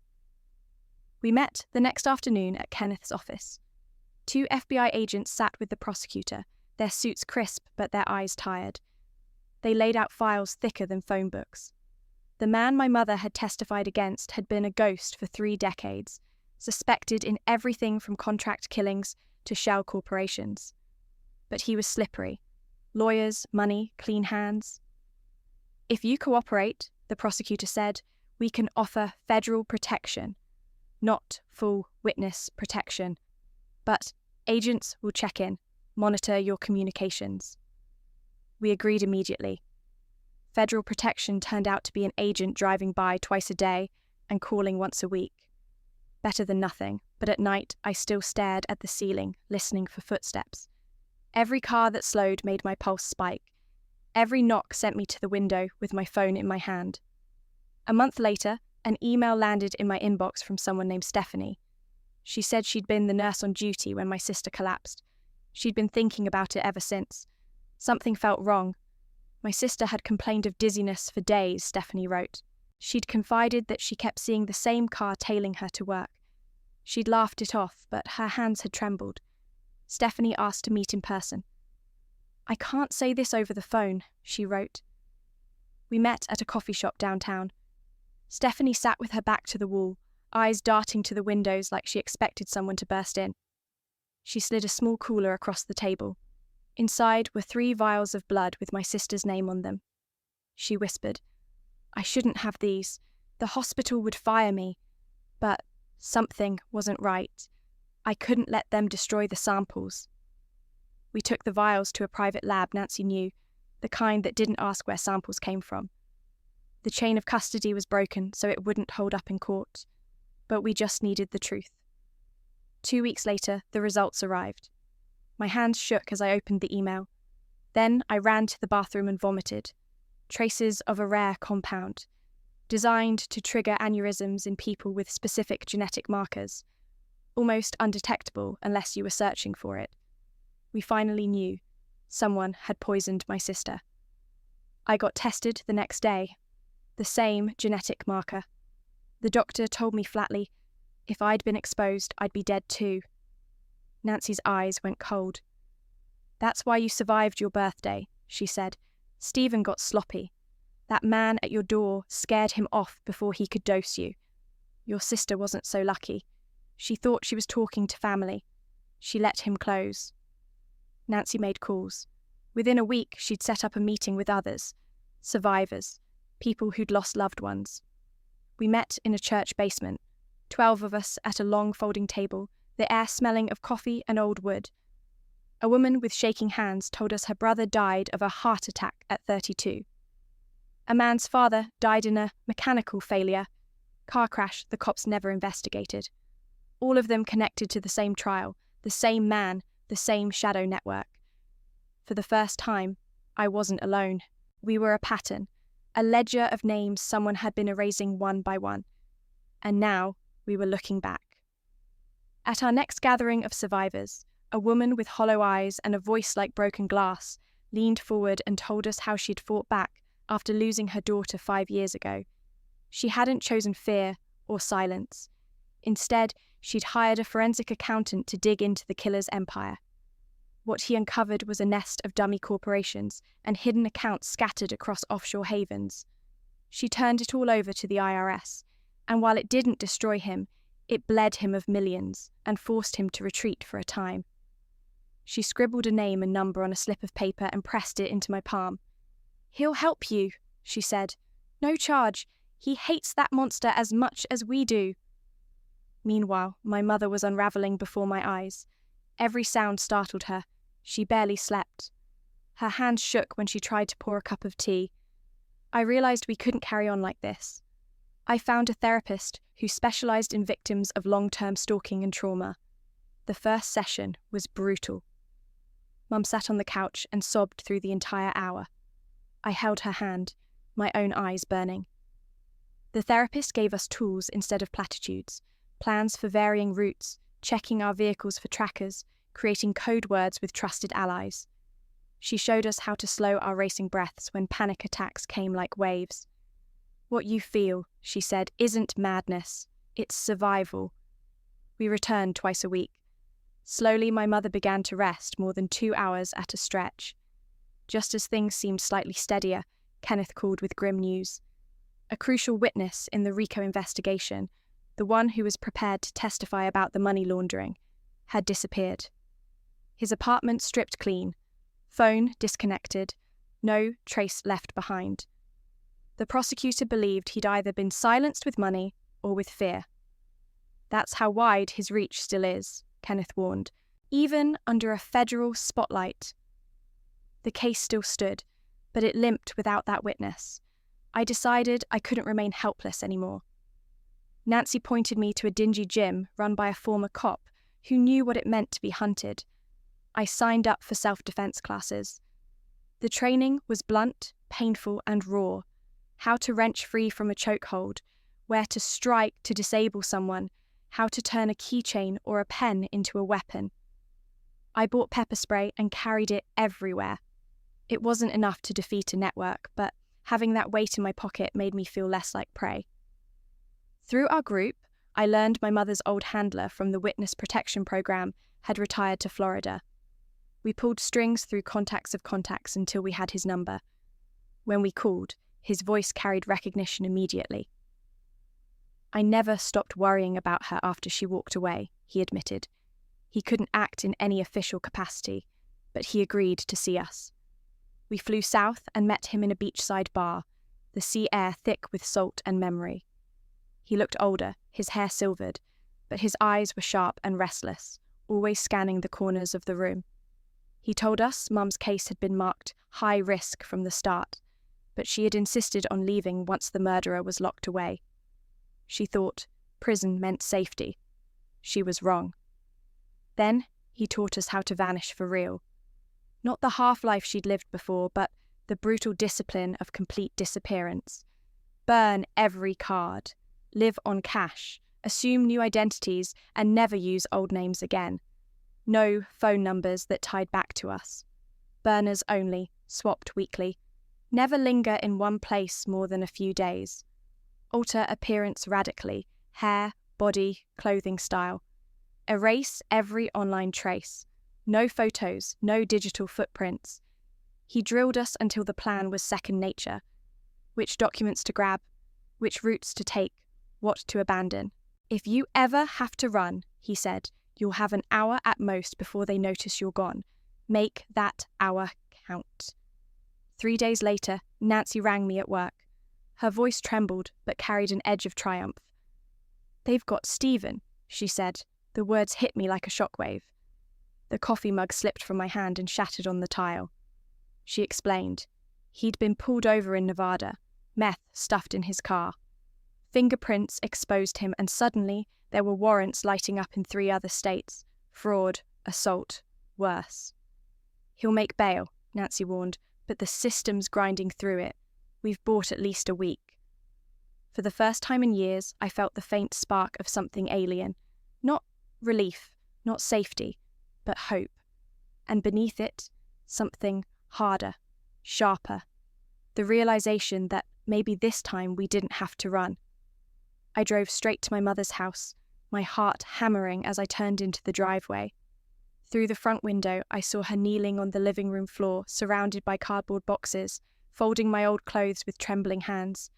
We met the next afternoon at Kenneth's office. 2 FBI agents sat with the prosecutor, their suits crisp but their eyes tired. They laid out files thicker than phone books. The man my mother had testified against had been a ghost for 3 decades, suspected in everything from contract killings to shell corporations. But he was slippery. Lawyers, money, clean hands. "If you cooperate," the prosecutor said, "we can offer federal protection. Not full witness protection. But agents will check in, monitor your communications." We agreed immediately. Federal protection turned out to be an agent driving by twice a day and calling once a week. Better than nothing, but at night I still stared at the ceiling, listening for footsteps. Every car that slowed made my pulse spike. Every knock sent me to the window with my phone in my hand. A month later, an email landed in my inbox from someone named Stephanie. She said she'd been the nurse on duty when my sister collapsed. She'd been thinking about it ever since. Something felt wrong. My sister had complained of dizziness for days, Stephanie wrote. She'd confided that she kept seeing the same car tailing her to work. She'd laughed it off, but her hands had trembled. Stephanie asked to meet in person. "I can't say this over the phone," she wrote. We met at a coffee shop downtown. Stephanie sat with her back to the wall, eyes darting to the windows like she expected someone to burst in. She slid a small cooler across the table. Inside were 3 vials of blood with my sister's name on them. She whispered, "I shouldn't have these. The hospital would fire me. But something wasn't right. I couldn't let them destroy the samples." We took the vials to a private lab Nancy knew, the kind that didn't ask where samples came from. The chain of custody was broken, so it wouldn't hold up in court. But we just needed the truth. 2 weeks later, the results arrived. My hands shook as I opened the email. Then I ran to the bathroom and vomited. Traces of a rare compound, designed to trigger aneurysms in people with specific genetic markers. Almost undetectable unless you were searching for it. We finally knew. Someone had poisoned my sister. I got tested the next day. The same genetic marker. The doctor told me flatly, if I'd been exposed, I'd be dead too. Nancy's eyes went cold. "That's why you survived your birthday," she said. "Stephen got sloppy. That man at your door scared him off before he could dose you. Your sister wasn't so lucky. She thought she was talking to family. She let him close." Nancy made calls. Within a week, she'd set up a meeting with others, survivors, people who'd lost loved ones. We met in a church basement, 12 of us at a long folding table, the air smelling of coffee and old wood. A woman with shaking hands told us her brother died of a heart attack at 32. A man's father died in a mechanical failure, car crash the cops never investigated. All of them connected to the same trial, the same man, the same shadow network. For the first time, I wasn't alone. We were a pattern, a ledger of names someone had been erasing one by one. And now we were looking back. At our next gathering of survivors, a woman with hollow eyes and a voice like broken glass leaned forward and told us how she'd fought back after losing her daughter 5 years ago. She hadn't chosen fear or silence. Instead, she'd hired a forensic accountant to dig into the killer's empire. What he uncovered was a nest of dummy corporations and hidden accounts scattered across offshore havens. She turned it all over to the IRS, and while it didn't destroy him, it bled him of millions and forced him to retreat for a time. She scribbled a name and number on a slip of paper and pressed it into my palm. "He'll help you," she said. "No charge. He hates that monster as much as we do." Meanwhile, my mother was unraveling before my eyes. Every sound startled her. She barely slept. Her hands shook when she tried to pour a cup of tea. I realized we couldn't carry on like this. I found a therapist who specialized in victims of long-term stalking and trauma. The first session was brutal. Mum sat on the couch and sobbed through the entire hour. I held her hand, my own eyes burning. The therapist gave us tools instead of platitudes, plans for varying routes, checking our vehicles for trackers, creating code words with trusted allies. She showed us how to slow our racing breaths when panic attacks came like waves. "What you feel," she said, "isn't madness. It's survival." We returned twice a week. Slowly, my mother began to rest more than 2 hours at a stretch. Just as things seemed slightly steadier, Kenneth called with grim news. A crucial witness in the RICO investigation, the one who was prepared to testify about the money laundering, had disappeared. His apartment stripped clean, phone disconnected, no trace left behind. The prosecutor believed he'd either been silenced with money or with fear. "That's how wide his reach still is," Kenneth warned, "even under a federal spotlight." The case still stood, but it limped without that witness. I decided I couldn't remain helpless anymore. Nancy pointed me to a dingy gym run by a former cop who knew what it meant to be hunted. I signed up for self-defense classes. The training was blunt, painful, and raw. How to wrench free from a chokehold, where to strike to disable someone, how to turn a keychain or a pen into a weapon. I bought pepper spray and carried it everywhere. It wasn't enough to defeat a network, but having that weight in my pocket made me feel less like prey. Through our group, I learned my mother's old handler from the witness protection program had retired to Florida. We pulled strings through contacts of contacts until we had his number. When we called, his voice carried recognition immediately. "I never stopped worrying about her after she walked away," he admitted. He couldn't act in any official capacity, but he agreed to see us. We flew south and met him in a beachside bar, the sea air thick with salt and memory. He looked older, his hair silvered, but his eyes were sharp and restless, always scanning the corners of the room. He told us Mum's case had been marked high risk from the start, but she had insisted on leaving once the murderer was locked away. She thought prison meant safety. She was wrong. Then he taught us how to vanish for real. Not the half-life she'd lived before, but the brutal discipline of complete disappearance. Burn every card, live on cash, assume new identities, and never use old names again. No phone numbers that tied back to us. Burners only, swapped weekly. Never linger in one place more than a few days. Alter appearance radically, hair, body, clothing style. Erase every online trace. No photos, no digital footprints. He drilled us until the plan was second nature. Which documents to grab, which routes to take, what to abandon. "If you ever have to run," he said, "you'll have an hour at most before they notice you're gone. Make that hour count." 3 days later, Nancy rang me at work. Her voice trembled, but carried an edge of triumph. "They've got Stephen," she said. The words hit me like a shockwave. The coffee mug slipped from my hand and shattered on the tile. She explained. He'd been pulled over in Nevada, meth stuffed in his car. Fingerprints exposed him, and suddenly there were warrants lighting up in 3 other states. Fraud, assault, worse. "He'll make bail," Nancy warned, "but the system's grinding through it. We've bought at least a week." For the first time in years, I felt the faint spark of something alien. Not relief, not safety, but hope. And beneath it, something harder, sharper. The realization that maybe this time we didn't have to run. I drove straight to my mother's house, my heart hammering as I turned into the driveway. Through the front window, I saw her kneeling on the living room floor, surrounded by cardboard boxes, folding my old clothes with trembling hands.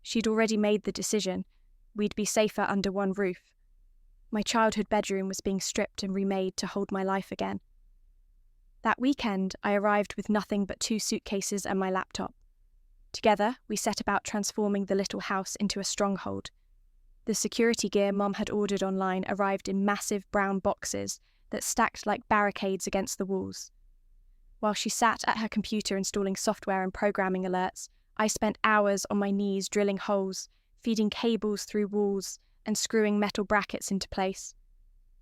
She'd already made the decision. We'd be safer under one roof. My childhood bedroom was being stripped and remade to hold my life again. That weekend, I arrived with nothing but 2 suitcases and my laptop. Together, we set about transforming the little house into a stronghold. The security gear Mum had ordered online arrived in massive brown boxes that stacked like barricades against the walls. While she sat at her computer installing software and programming alerts, I spent hours on my knees drilling holes, feeding cables through walls, and screwing metal brackets into place.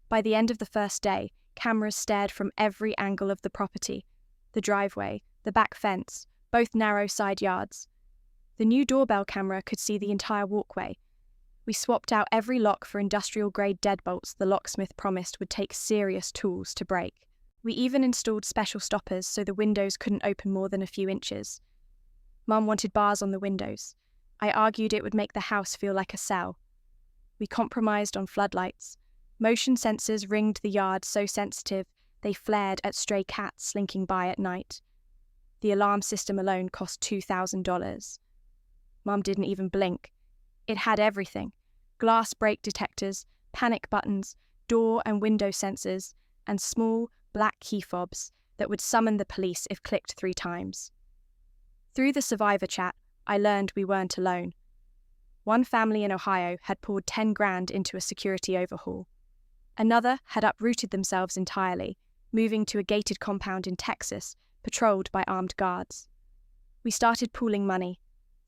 By the end of the first day, cameras stared from every angle of the property: the driveway, the back fence, both narrow side yards. The new doorbell camera could see the entire walkway. We swapped out every lock for industrial-grade deadbolts the locksmith promised would take serious tools to break. We even installed special stoppers so the windows couldn't open more than a few inches. Mum wanted bars on the windows. I argued it would make the house feel like a cell. We compromised on floodlights. Motion sensors ringed the yard so sensitive they flared at stray cats slinking by at night. The alarm system alone cost $2,000. Mum didn't even blink. It had everything: glass break detectors, panic buttons, door and window sensors, and small black key fobs that would summon the police if clicked 3 times. Through the survivor chat, I learned we weren't alone. One family in Ohio had poured 10 grand into a security overhaul. Another had uprooted themselves entirely, moving to a gated compound in Texas, patrolled by armed guards. We started pooling money,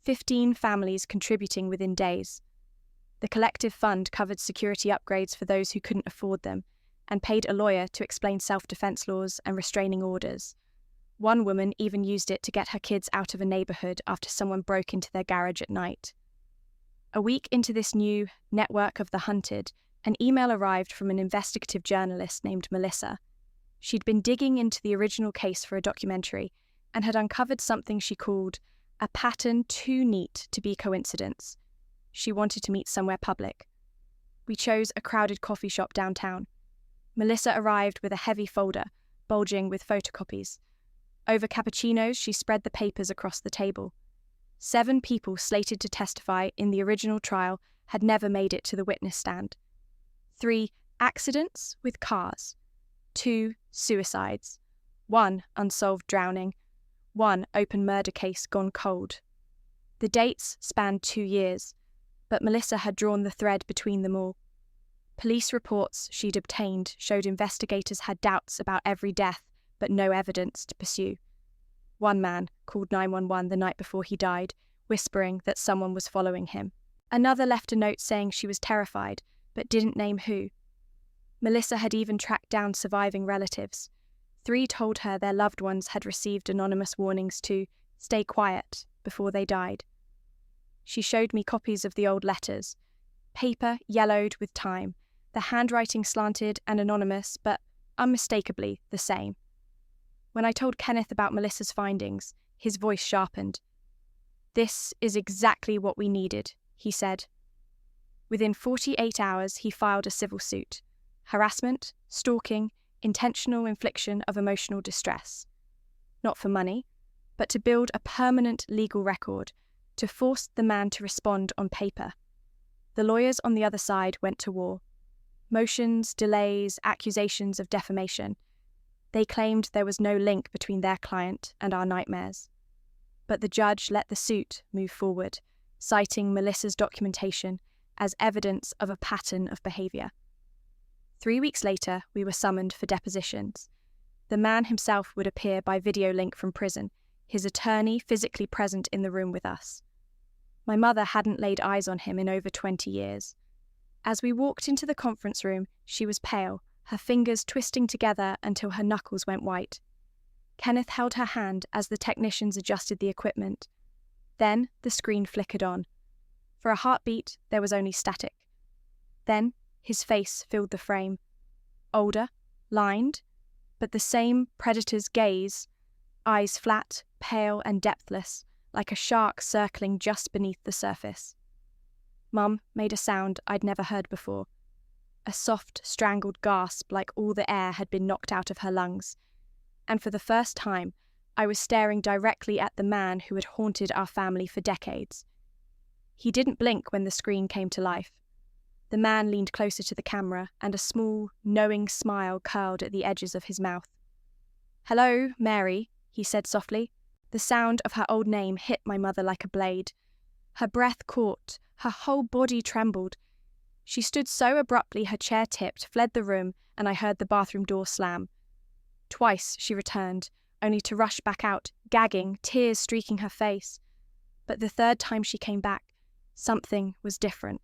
15 families contributing within days. The collective fund covered security upgrades for those who couldn't afford them, and paid a lawyer to explain self-defense laws and restraining orders. One woman even used it to get her kids out of a neighborhood after someone broke into their garage at night. A week into this new network of the hunted, an email arrived from an investigative journalist named Melissa. She'd been digging into the original case for a documentary and had uncovered something she called a pattern too neat to be coincidence. She wanted to meet somewhere public. We chose a crowded coffee shop downtown. Melissa arrived with a heavy folder, bulging with photocopies. Over cappuccinos, she spread the papers across the table. 7 people slated to testify in the original trial had never made it to the witness stand. 3 accidents with cars. 2 suicides. 1 unsolved drowning. 1 open murder case gone cold. The dates spanned 2 years, but Melissa had drawn the thread between them all. Police reports she'd obtained showed investigators had doubts about every death, but no evidence to pursue. One man called 911 the night before he died, whispering that someone was following him. Another left a note saying she was terrified, but didn't name who. Melissa had even tracked down surviving relatives. 3 told her their loved ones had received anonymous warnings to stay quiet before they died. She showed me copies of the old letters, paper yellowed with time, the handwriting slanted and anonymous, but unmistakably the same. When I told Kenneth about Melissa's findings, his voice sharpened. "This is exactly what we needed," he said. Within 48 hours, he filed a civil suit. Harassment, stalking, intentional infliction of emotional distress. Not for money, but to build a permanent legal record, to force the man to respond on paper. The lawyers on the other side went to war. Motions, delays, accusations of defamation. They claimed there was no link between their client and our nightmares. But the judge let the suit move forward, citing Melissa's documentation as evidence of a pattern of behaviour. 3 weeks later, we were summoned for depositions. The man himself would appear by video link from prison, his attorney physically present in the room with us. My mother hadn't laid eyes on him in over 20 years. As we walked into the conference room, she was pale, her fingers twisting together until her knuckles went white. Kenneth held her hand as the technicians adjusted the equipment. Then the screen flickered on. For a heartbeat, there was only static. Then his face filled the frame. Older, lined, but the same predator's gaze, eyes flat, pale and depthless, like a shark circling just beneath the surface. Mum made a sound I'd never heard before. A soft, strangled gasp like all the air had been knocked out of her lungs. And for the first time, I was staring directly at the man who had haunted our family for decades. He didn't blink when the screen came to life. The man leaned closer to the camera, and a small, knowing smile curled at the edges of his mouth. "Hello, Mary," he said softly. The sound of her old name hit my mother like a blade. Her breath caught, her whole body trembled. She stood so abruptly her chair tipped, fled the room, and I heard the bathroom door slam. Twice she returned, only to rush back out, gagging, tears streaking her face. But the third time she came back, something was different.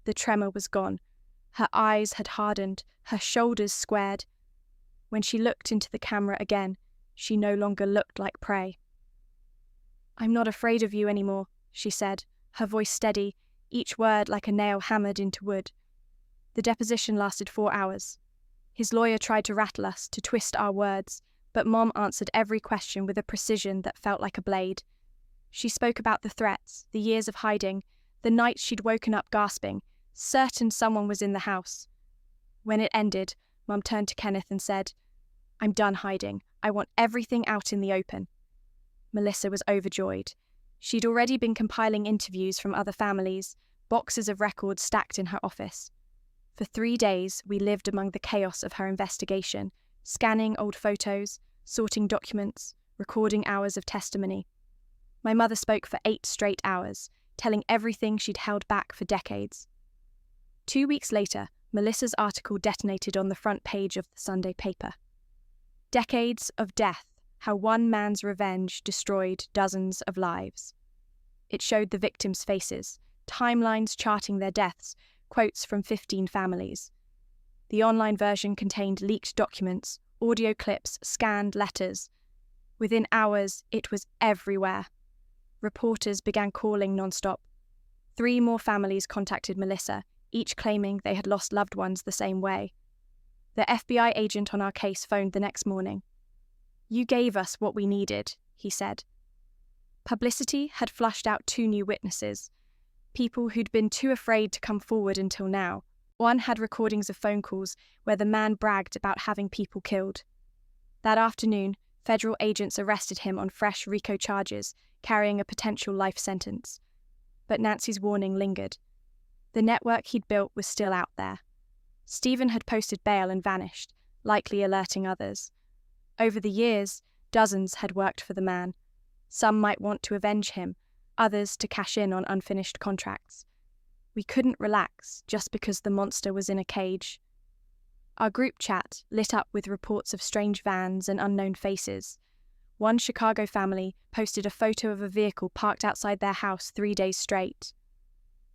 The tremor was gone. Her eyes had hardened, her shoulders squared. When she looked into the camera again, she no longer looked like prey. "I'm not afraid of you anymore," she said, her voice steady, each word like a nail hammered into wood. The deposition lasted 4 hours. His lawyer tried to rattle us, to twist our words, but Mom answered every question with a precision that felt like a blade. She spoke about the threats, the years of hiding, the nights she'd woken up gasping, certain someone was in the house. When it ended, Mum turned to Kenneth and said, "I'm done hiding. I want everything out in the open." Melissa was overjoyed. She'd already been compiling interviews from other families, boxes of records stacked in her office. For 3 days, we lived among the chaos of her investigation, scanning old photos, sorting documents, recording hours of testimony. My mother spoke for 8 straight hours, telling everything she'd held back for decades. 2 weeks later, Melissa's article detonated on the front page of the Sunday paper. Decades of death, how one man's revenge destroyed dozens of lives. It showed the victims' faces, timelines charting their deaths, quotes from 15 families. The online version contained leaked documents, audio clips, scanned letters. Within hours, it was everywhere. Reporters began calling non-stop. 3 more families contacted Melissa, each claiming they had lost loved ones the same way. The FBI agent on our case phoned the next morning. "You gave us what we needed," he said. Publicity had flushed out 2 new witnesses, people who'd been too afraid to come forward until now. One had recordings of phone calls where the man bragged about having people killed. That afternoon, federal agents arrested him on fresh RICO charges, carrying a potential life sentence. But Nancy's warning lingered. The network he'd built was still out there. Stephen had posted bail and vanished, likely alerting others. Over the years, dozens had worked for the man. Some might want to avenge him, others to cash in on unfinished contracts. We couldn't relax just because the monster was in a cage. Our group chat lit up with reports of strange vans and unknown faces. One Chicago family posted a photo of a vehicle parked outside their house 3 days straight.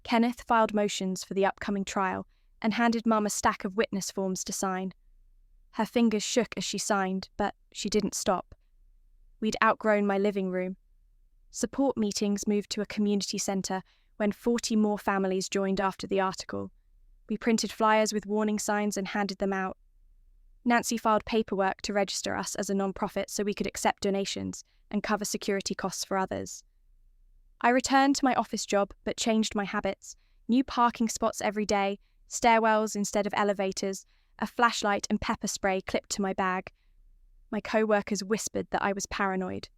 Kenneth filed motions for the upcoming trial and handed Mum a stack of witness forms to sign. Her fingers shook as she signed, but she didn't stop. We'd outgrown my living room. Support meetings moved to a community centre when 40 more families joined after the article. We printed flyers with warning signs and handed them out. Nancy filed paperwork to register us as a non-profit so we could accept donations and cover security costs for others. I returned to my office job but changed my habits. New parking spots every day, stairwells instead of elevators, a flashlight and pepper spray clipped to my bag. My co-workers whispered that I was paranoid.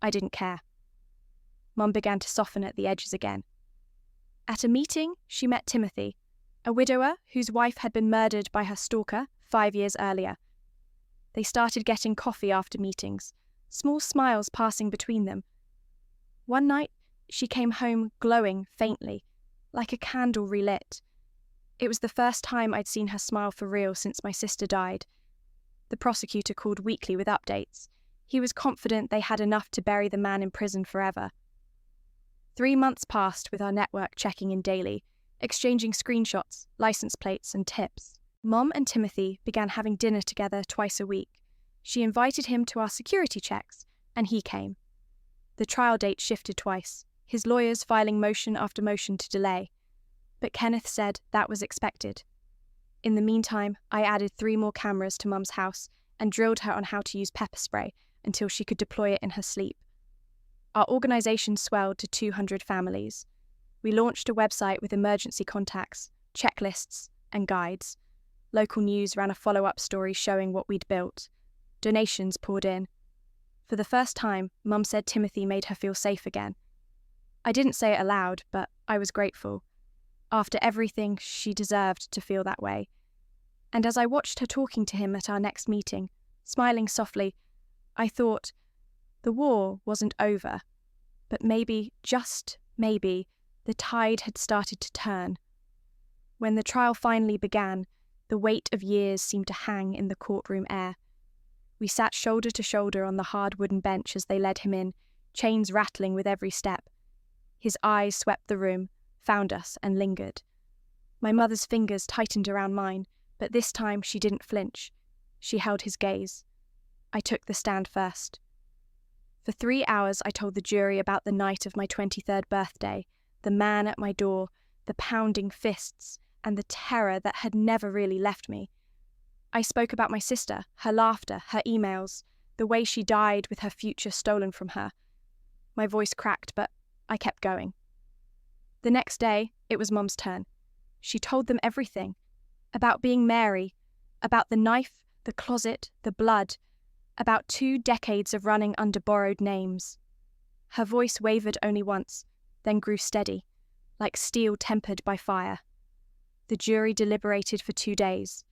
I didn't care. Mum began to soften at the edges again. At a meeting, she met Timothy, a widower whose wife had been murdered by her stalker 5 years earlier. They started getting coffee after meetings, small smiles passing between them. One night, she came home glowing faintly, like a candle relit. It was the first time I'd seen her smile for real since my sister died. The prosecutor called weekly with updates. He was confident they had enough to bury the man in prison forever. 3 months passed with our network checking in daily, exchanging screenshots, license plates, and tips. Mom and Timothy began having dinner together twice a week. She invited him to our security checks, and he came. The trial date shifted twice, his lawyers filing motion after motion to delay. But Kenneth said that was expected. In the meantime, I added 3 more cameras to Mum's house and drilled her on how to use pepper spray until she could deploy it in her sleep. Our organisation swelled to 200 families. We launched a website with emergency contacts, checklists, and guides. Local news ran a follow-up story showing what we'd built. Donations poured in. For the first time, Mum said Timothy made her feel safe again. I didn't say it aloud, but I was grateful. After everything, she deserved to feel that way. And as I watched her talking to him at our next meeting, smiling softly, I thought, The war wasn't over, but maybe, just maybe, the tide had started to turn. When the trial finally began, the weight of years seemed to hang in the courtroom air. We sat shoulder to shoulder on the hard wooden bench as they led him in, chains rattling with every step. His eyes swept the room, found us, and lingered. My mother's fingers tightened around mine, but this time she didn't flinch. She held his gaze. I took the stand first. For 3 hours I told the jury about the night of my 23rd birthday, the man at my door, the pounding fists, and the terror that had never really left me. I spoke about my sister, her laughter, her emails, the way she died with her future stolen from her. My voice cracked, but I kept going. The next day, it was Mum's turn. She told them everything. About being Mary, about the knife, the closet, the blood, about 2 decades of running under borrowed names. Her voice wavered only once, then grew steady, like steel tempered by fire. The jury deliberated for 2 days.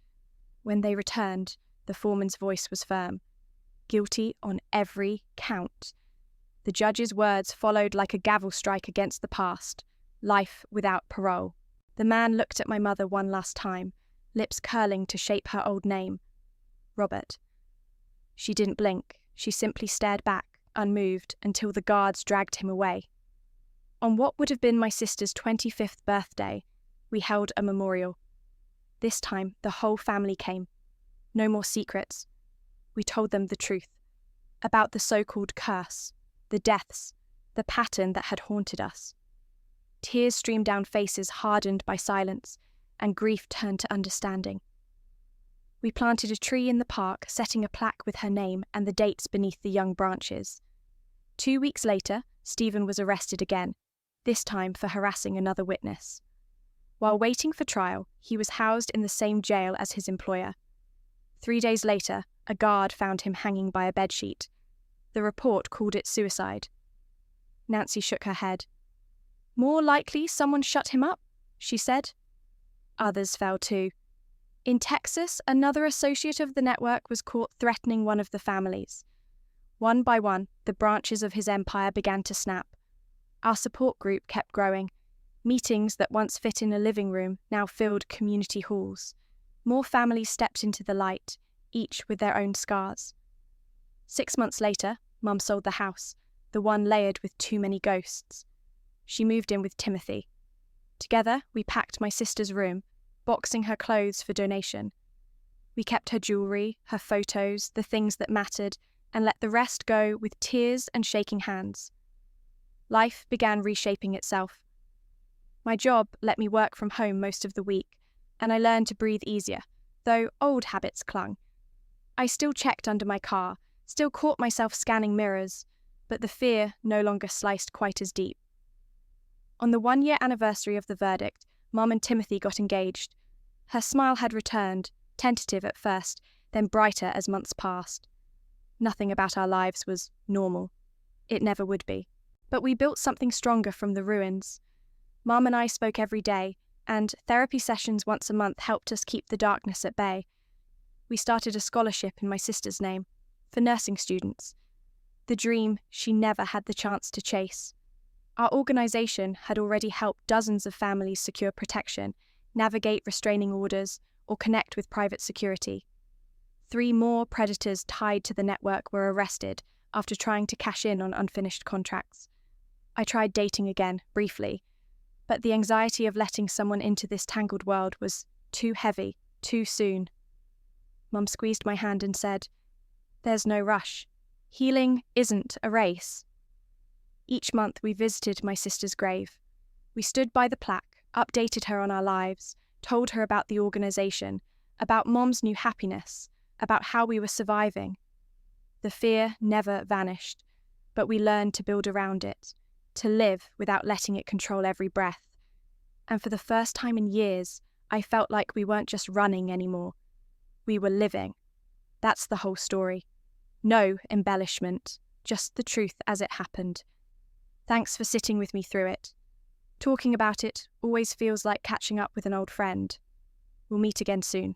When they returned, the foreman's voice was firm. Guilty on every count. The judge's words followed like a gavel strike against the past. Life without parole. The man looked at my mother one last time, lips curling to shape her old name. Robert. She didn't blink. She simply stared back, unmoved, until the guards dragged him away. On what would have been my sister's 25th birthday, we held a memorial. This time, the whole family came. No more secrets. We told them the truth. About the so-called curse, the deaths, the pattern that had haunted us. Tears streamed down faces hardened by silence, and grief turned to understanding. We planted a tree in the park, setting a plaque with her name and the dates beneath the young branches. 2 weeks later, Stephen was arrested again, this time for harassing another witness. While waiting for trial, he was housed in the same jail as his employer. 3 days later, a guard found him hanging by a bedsheet. The report called it suicide. Nancy shook her head. More likely someone shut him up, she said. Others fell too. In Texas, another associate of the network was caught threatening one of the families. One by one, the branches of his empire began to snap. Our support group kept growing. Meetings that once fit in a living room now filled community halls. More families stepped into the light, each with their own scars. 6 months later, Mum sold the house, the one layered with too many ghosts. She moved in with Timothy. Together, we packed my sister's room, boxing her clothes for donation. We kept her jewellery, her photos, the things that mattered, and let the rest go with tears and shaking hands. Life began reshaping itself. My job let me work from home most of the week, and I learned to breathe easier, though old habits clung. I still checked under my car, still caught myself scanning mirrors, but the fear no longer sliced quite as deep. On the 1-year anniversary of the verdict, Mum and Timothy got engaged. Her smile had returned, tentative at first, then brighter as months passed. Nothing about our lives was normal. It never would be. But we built something stronger from the ruins. Mum and I spoke every day, and therapy sessions once a month helped us keep the darkness at bay. We started a scholarship in my sister's name, for nursing students. The dream she never had the chance to chase. Our organisation had already helped dozens of families secure protection, navigate restraining orders, or connect with private security. 3 more predators tied to the network were arrested after trying to cash in on unfinished contracts. I tried dating again, briefly, but the anxiety of letting someone into this tangled world was too heavy, too soon. Mum squeezed my hand and said, "There's no rush. Healing isn't a race." Each month we visited my sister's grave. We stood by the plaque, updated her on our lives, told her about the organisation, about Mom's new happiness, about how we were surviving. The fear never vanished, but we learned to build around it, to live without letting it control every breath. And for the first time in years, I felt like we weren't just running anymore. We were living. That's the whole story. No embellishment, just the truth as it happened. Thanks for sitting with me through it. Talking about it always feels like catching up with an old friend. We'll meet again soon.